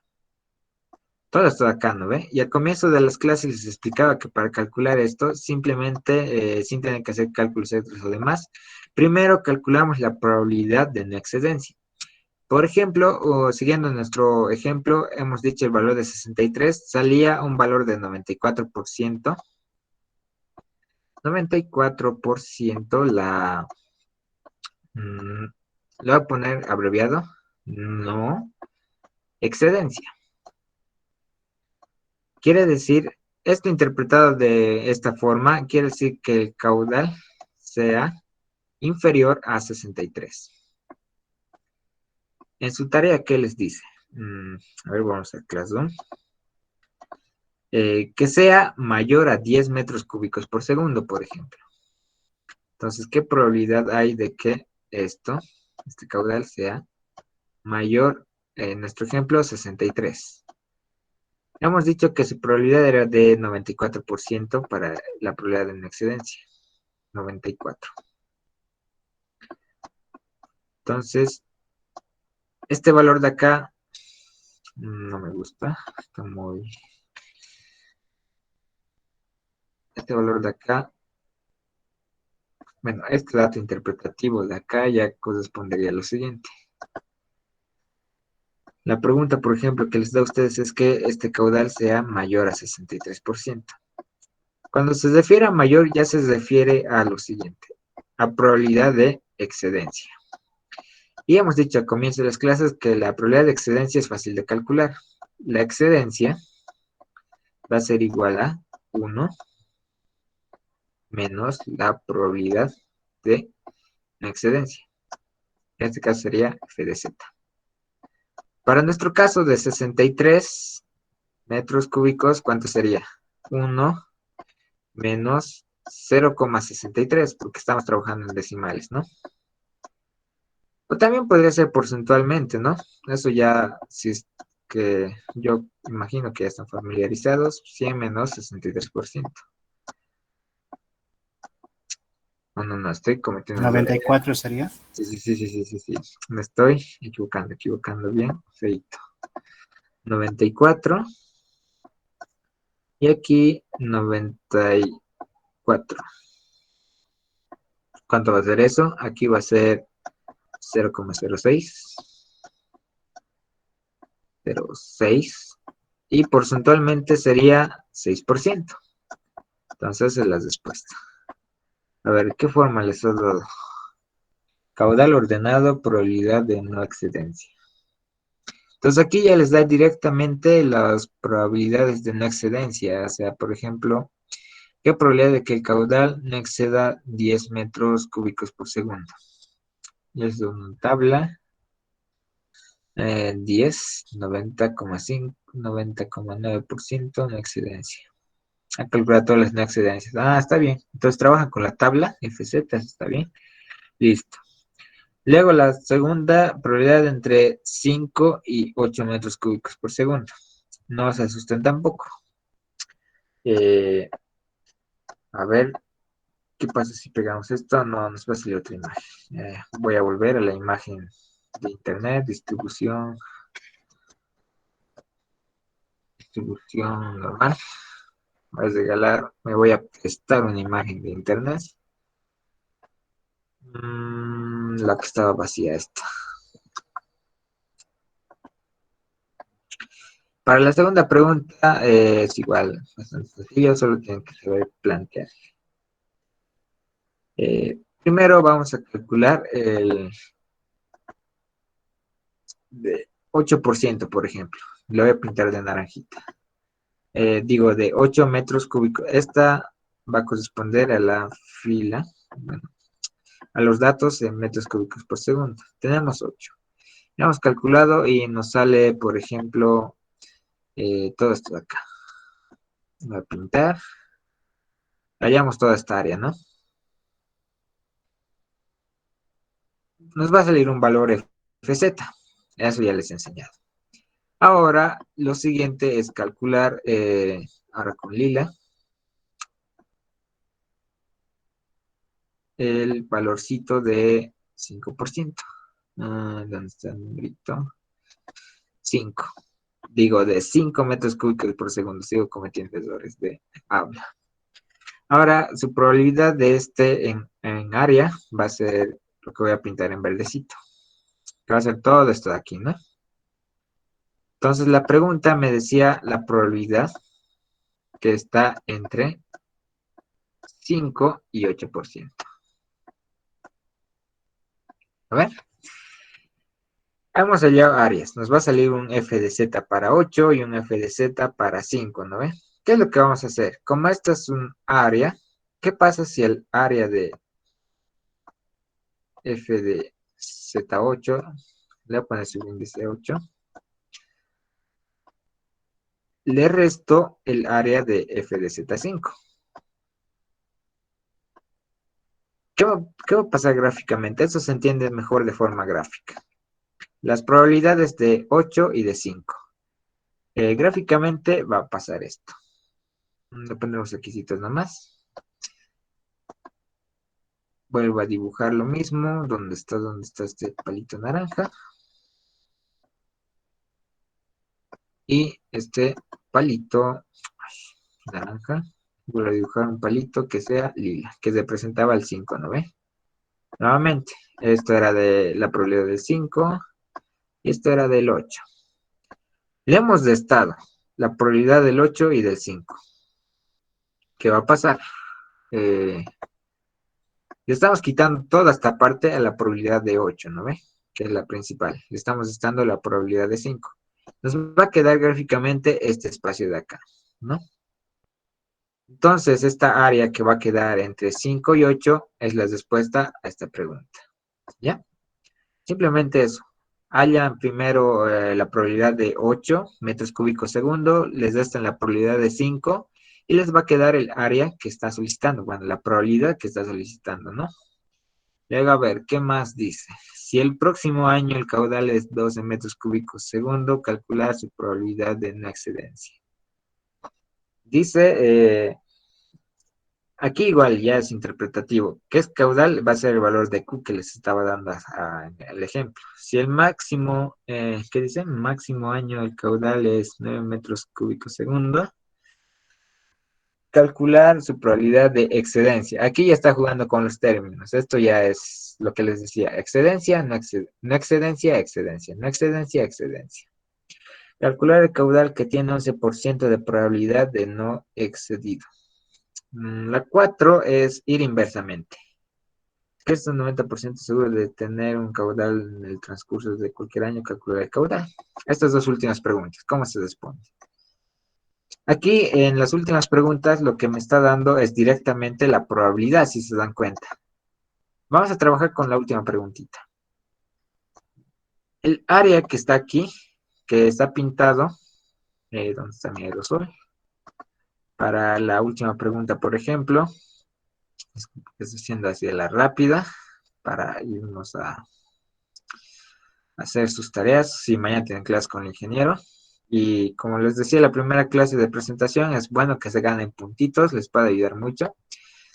Todo esto de acá, ¿no ve? Y al comienzo de las clases les explicaba que para calcular esto, simplemente, sin tener que hacer cálculos extras o demás, primero calculamos la probabilidad de no excedencia. Por ejemplo, o siguiendo nuestro ejemplo, hemos dicho el valor de 63, salía un valor de 94%. 94% lo voy a poner abreviado, no excedencia. Quiere decir, esto interpretado de esta forma, quiere decir que el caudal sea inferior a 63. En su tarea, ¿qué les dice? A ver, vamos a Classroom. Que sea mayor a 10 metros cúbicos por segundo, por ejemplo. Entonces, ¿qué probabilidad hay de que este caudal, sea mayor, en nuestro ejemplo, 63? Hemos dicho que su probabilidad era de 94% para la probabilidad de no excedencia. 94. Entonces, este valor de acá no me gusta. Está muy... Este valor de acá, bueno, este dato interpretativo de acá ya correspondería a lo siguiente. La pregunta, por ejemplo, que les da a ustedes es que este caudal sea mayor a 63%. Cuando se refiere a mayor, ya se refiere a lo siguiente, a probabilidad de excedencia. Y hemos dicho al comienzo de las clases que la probabilidad de excedencia es fácil de calcular. La excedencia va a ser igual a 1 menos la probabilidad de no excedencia. En este caso sería f de z. Para nuestro caso de 63 metros cúbicos, ¿cuánto sería? 1 menos 0,63, porque estamos trabajando en decimales, ¿no? O también podría ser porcentualmente, ¿no? Eso ya, si es que yo imagino que ya están familiarizados, 100 menos 63%. No, estoy cometiendo un error. 94 sería. Sí. Me estoy equivocando bien. Feito. 94. Y aquí 94. ¿Cuánto va a ser eso? Aquí va a ser 0,06. 0,6. Y porcentualmente sería 6%. Entonces esa es la respuesta. A ver, ¿qué forma les ha dado? Caudal ordenado, probabilidad de no excedencia. Entonces aquí ya les da directamente las probabilidades de no excedencia. O sea, por ejemplo, ¿qué probabilidad de que el caudal no exceda 10 metros cúbicos por segundo? Es una tabla. 10, 90,5, 90,9% no excedencia. A calcular todas las no excedencias. Está bien. Entonces trabaja con la tabla FZ, está bien. Listo. Luego la segunda probabilidad entre 5 y 8 metros cúbicos por segundo. No se asusten tampoco. Eh, a ver, ¿qué pasa si pegamos esto? No, nos va a salir otra imagen. Voy a volver a la imagen de internet, distribución normal. Voy a regalar, me voy a prestar una imagen de internet. La que estaba vacía esta. Para la segunda pregunta es igual, bastante sencillo, solo tienen que saber plantear. Primero vamos a calcular el de 8%, por ejemplo. Lo voy a pintar de naranjita. Digo, de 8 metros cúbicos. Esta va a corresponder a la fila, bueno, a los datos en metros cúbicos por segundo. Tenemos 8. Ya hemos calculado y nos sale, por ejemplo, todo esto de acá. Voy a pintar. Hallamos toda esta área, ¿no? nos va a salir un valor FZ. Eso ya les he enseñado. Ahora, lo siguiente es calcular, ahora con lila, el valorcito de 5%. ¿Dónde está el numerito? 5. Digo, de 5 metros cúbicos por segundo. Sigo cometiendo errores de habla. Ahora, su probabilidad de en área va a ser lo que voy a pintar en verdecito. Que va a ser todo esto de aquí, ¿no? Entonces, la pregunta me decía la probabilidad que está entre 5 y 8%. A ver. Vamos allá a áreas. Nos va a salir un f de z para 8 y un f de z para 5, ¿no ve? ¿Qué es lo que vamos a hacer? Como esta es un área, ¿qué pasa si el área de f de z8, le voy a poner su índice 8, le resto el área de f de z5? ¿Qué va a pasar gráficamente? Eso se entiende mejor de forma gráfica. Las probabilidades de 8 y de 5. Gráficamente va a pasar esto. Le ponemos requisitos nomás. Vuelvo a dibujar lo mismo. ¿Dónde está este palito naranja? Y este palito naranja. Vuelvo a dibujar un palito que sea lila, que representaba el 5, ¿no ve? Nuevamente, esto era de la probabilidad del 5 y esto era del 8. Le hemos restado la probabilidad del 8 y del 5. ¿Qué va a pasar? Le estamos quitando toda esta parte a la probabilidad de 8, ¿no ve? Que es la principal. Le estamos restando la probabilidad de 5. Nos va a quedar gráficamente este espacio de acá, ¿no? Entonces, esta área que va a quedar entre 5 y 8 es la respuesta a esta pregunta, ¿ya? Simplemente eso. Hallan primero la probabilidad de 8 metros cúbicos segundo, les restan la probabilidad de 5 y les va a quedar el área que está solicitando, bueno, la probabilidad que está solicitando, ¿no? Luego, a ver, ¿qué más dice? Si el próximo año el caudal es 12 metros cúbicos segundo, calcular su probabilidad de no excedencia. Dice, aquí igual ya es interpretativo. ¿Qué es caudal? Va a ser el valor de Q que les estaba dando en el ejemplo. Si el máximo, ¿qué dice? Máximo año el caudal es 9 metros cúbicos segundo. Calcular su probabilidad de excedencia. Aquí ya está jugando con los términos. Esto ya es lo que les decía. Excedencia, no, no excedencia, excedencia. No excedencia, excedencia. Calcular el caudal que tiene 11% de probabilidad de no excedido. La 4 es ir inversamente. ¿Qué es un 90% seguro de tener un caudal en el transcurso de cualquier año? Calcular el caudal. Estas dos últimas preguntas, ¿cómo se responde? Aquí en las últimas preguntas lo que me está dando es directamente la probabilidad, si se dan cuenta. Vamos a trabajar con la última preguntita. El área que está aquí, que está pintado, ¿dónde está mi aerosol? Para la última pregunta, por ejemplo, estoy haciendo así de la rápida para irnos a hacer sus tareas. Si mañana tienen clase con el ingeniero. Y como les decía, la primera clase de presentación es bueno que se ganen puntitos, les puede ayudar mucho.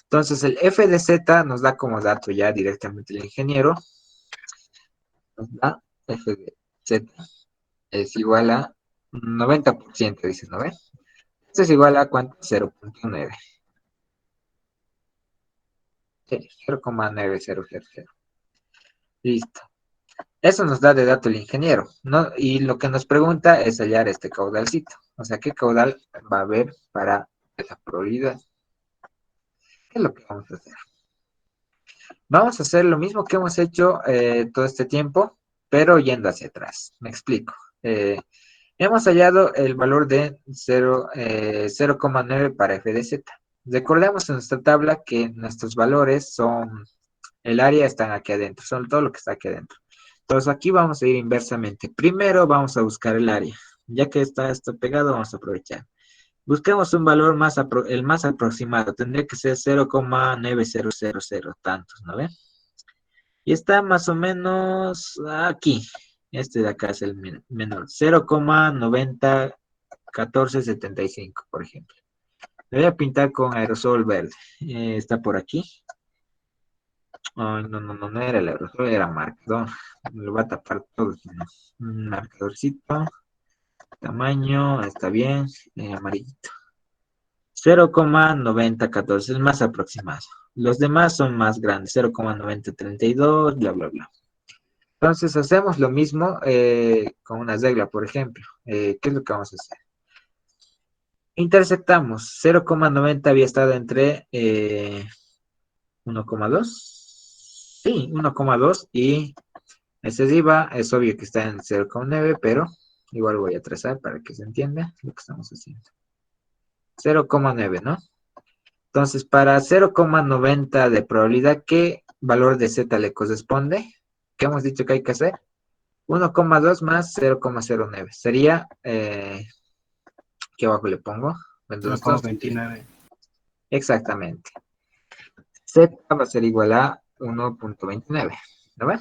Entonces, el f de z nos da como dato ya directamente el ingeniero. Nos da f de z es igual a 90%, dice, ¿no ve? Esto es igual a ¿cuánto? 0.9. 0,9000. Listo. Eso nos da de dato el ingeniero, ¿no? Y lo que nos pregunta es hallar este caudalcito. O sea, ¿qué caudal va a haber para esa probabilidad? ¿Qué es lo que vamos a hacer? Vamos a hacer lo mismo que hemos hecho todo este tiempo, pero yendo hacia atrás. Me explico. Hemos hallado el valor de 0,9 para f de z. Recordemos en nuestra tabla que nuestros valores son, el área están aquí adentro, son todo lo que está aquí adentro. Entonces aquí vamos a ir inversamente. Primero vamos a buscar el área. Ya que está esto pegado, vamos a aprovechar. Busquemos un valor el más aproximado. Tendría que ser 0,9000 tantos, ¿no ven? Y está más o menos aquí. Este de acá es el menor. 0,901475, por ejemplo. Le voy a pintar con aerosol verde. Está por aquí. Ay, no, no, no, no era el aerosol, era marcador. Lo va a tapar todo. Un marcadorcito. Tamaño, está bien. Amarillito. 0,9014 es más aproximado. Los demás son más grandes. 0,9032, bla, bla, bla. Entonces hacemos lo mismo con una regla, por ejemplo. ¿Qué es lo que vamos a hacer? Intersectamos. 0,90 había estado entre 1,2. Sí, 1,2 y excesiva. Es obvio que está en 0,9, pero igual voy a trazar para que se entienda lo que estamos haciendo. 0,9, ¿no? Entonces, para 0,90 de probabilidad, ¿qué valor de z le corresponde? ¿Qué hemos dicho que hay que hacer? 1,2 más 0,09. Sería, ¿qué abajo le pongo? cero Entonces, coma veintinueve exactamente. Z va a ser igual a 1,29. ¿Lo ven?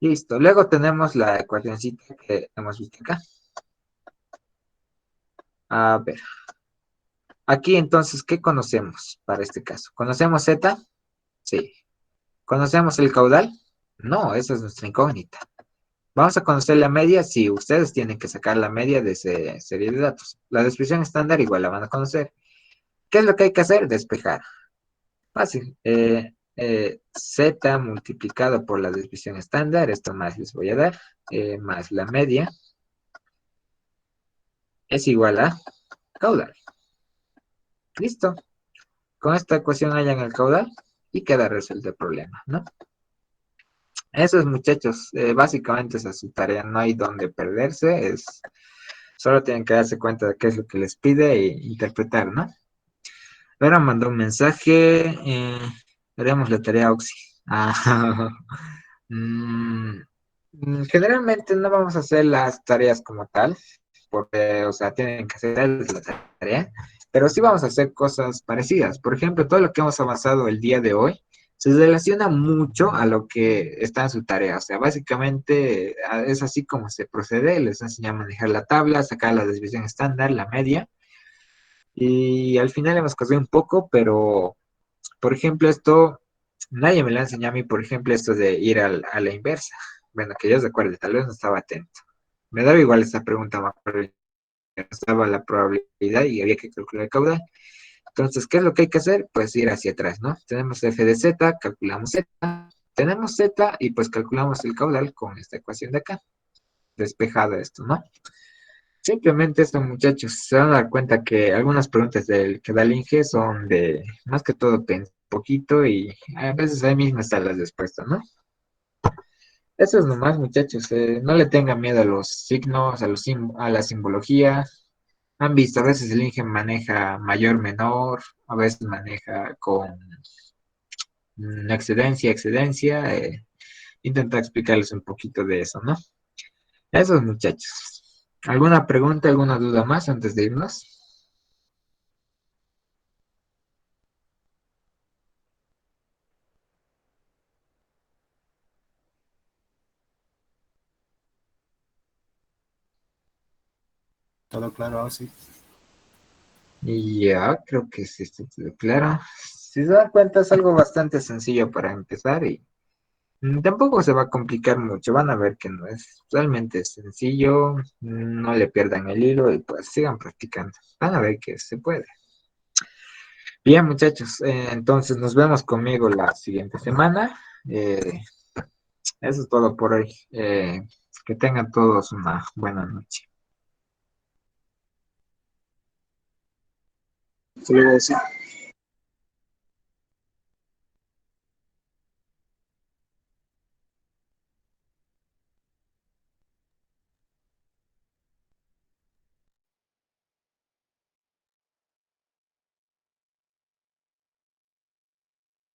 Listo. Luego tenemos la ecuacióncita que hemos visto acá. A ver. Aquí entonces, ¿qué conocemos para este caso? ¿Conocemos Z? Sí. ¿Conocemos el caudal? No, esa es nuestra incógnita. ¿Vamos a conocer la media? Sí, ustedes tienen que sacar la media de esa serie de datos. La descripción estándar igual la van a conocer. ¿Qué es lo que hay que hacer? Despejar. Fácil. Z multiplicado por la desviación estándar, esto más les voy a dar, más la media, es igual a caudal. Listo. Con esta ecuación hallan el caudal y queda resuelto el problema, ¿no? Eso es, muchachos, básicamente esa es su tarea, no hay donde perderse, solo tienen que darse cuenta de qué es lo que les pide e interpretar, ¿no? Ahora mandó un mensaje, haremos la tarea Oxy. Ah, mm, generalmente no vamos a hacer las tareas como tal, porque, o sea, tienen que hacer la tarea, pero sí vamos a hacer cosas parecidas. Por ejemplo, todo lo que hemos avanzado el día de hoy se relaciona mucho a lo que está en su tarea. O sea, básicamente es así como se procede. Les enseña a manejar la tabla, sacar la desviación estándar, la media, y al final hemos cogido un poco, pero, por ejemplo, esto, nadie me lo ha enseñado a mí, por ejemplo, esto de ir a la inversa. Bueno, que yo recuerde, tal vez no estaba atento. Me daba igual esta pregunta, me acuerdo, estaba la probabilidad y había que calcular el caudal. Entonces, ¿qué es lo que hay que hacer? Pues ir hacia atrás, ¿no? Tenemos f de z, calculamos z, tenemos z y pues calculamos el caudal con esta ecuación de acá. Despejado esto, ¿no? Simplemente esto, muchachos, se van a dar cuenta que algunas preguntas del que da el Inge son de, más que todo, un poquito y a veces ahí mismo están las respuestas, ¿no? Eso es nomás, muchachos. No le tengan miedo a los signos, a la simbología. Han visto, a veces el Inge maneja mayor, menor, a veces maneja con excedencia, excedencia. Intenta explicarles un poquito de eso, ¿no? Esos muchachos. ¿Alguna pregunta, alguna duda más antes de irnos? todo claro, sí. Y ya, creo que sí está todo claro. Si se dan cuenta, es algo bastante sencillo para empezar y tampoco se va a complicar mucho. Van a ver que no es realmente sencillo. No le pierdan el hilo y pues sigan practicando. Van a ver que se puede. Bien, muchachos, entonces nos vemos conmigo la siguiente semana. Eh, Eso es todo por hoy. Que tengan todos una buena noche. Sí, sí.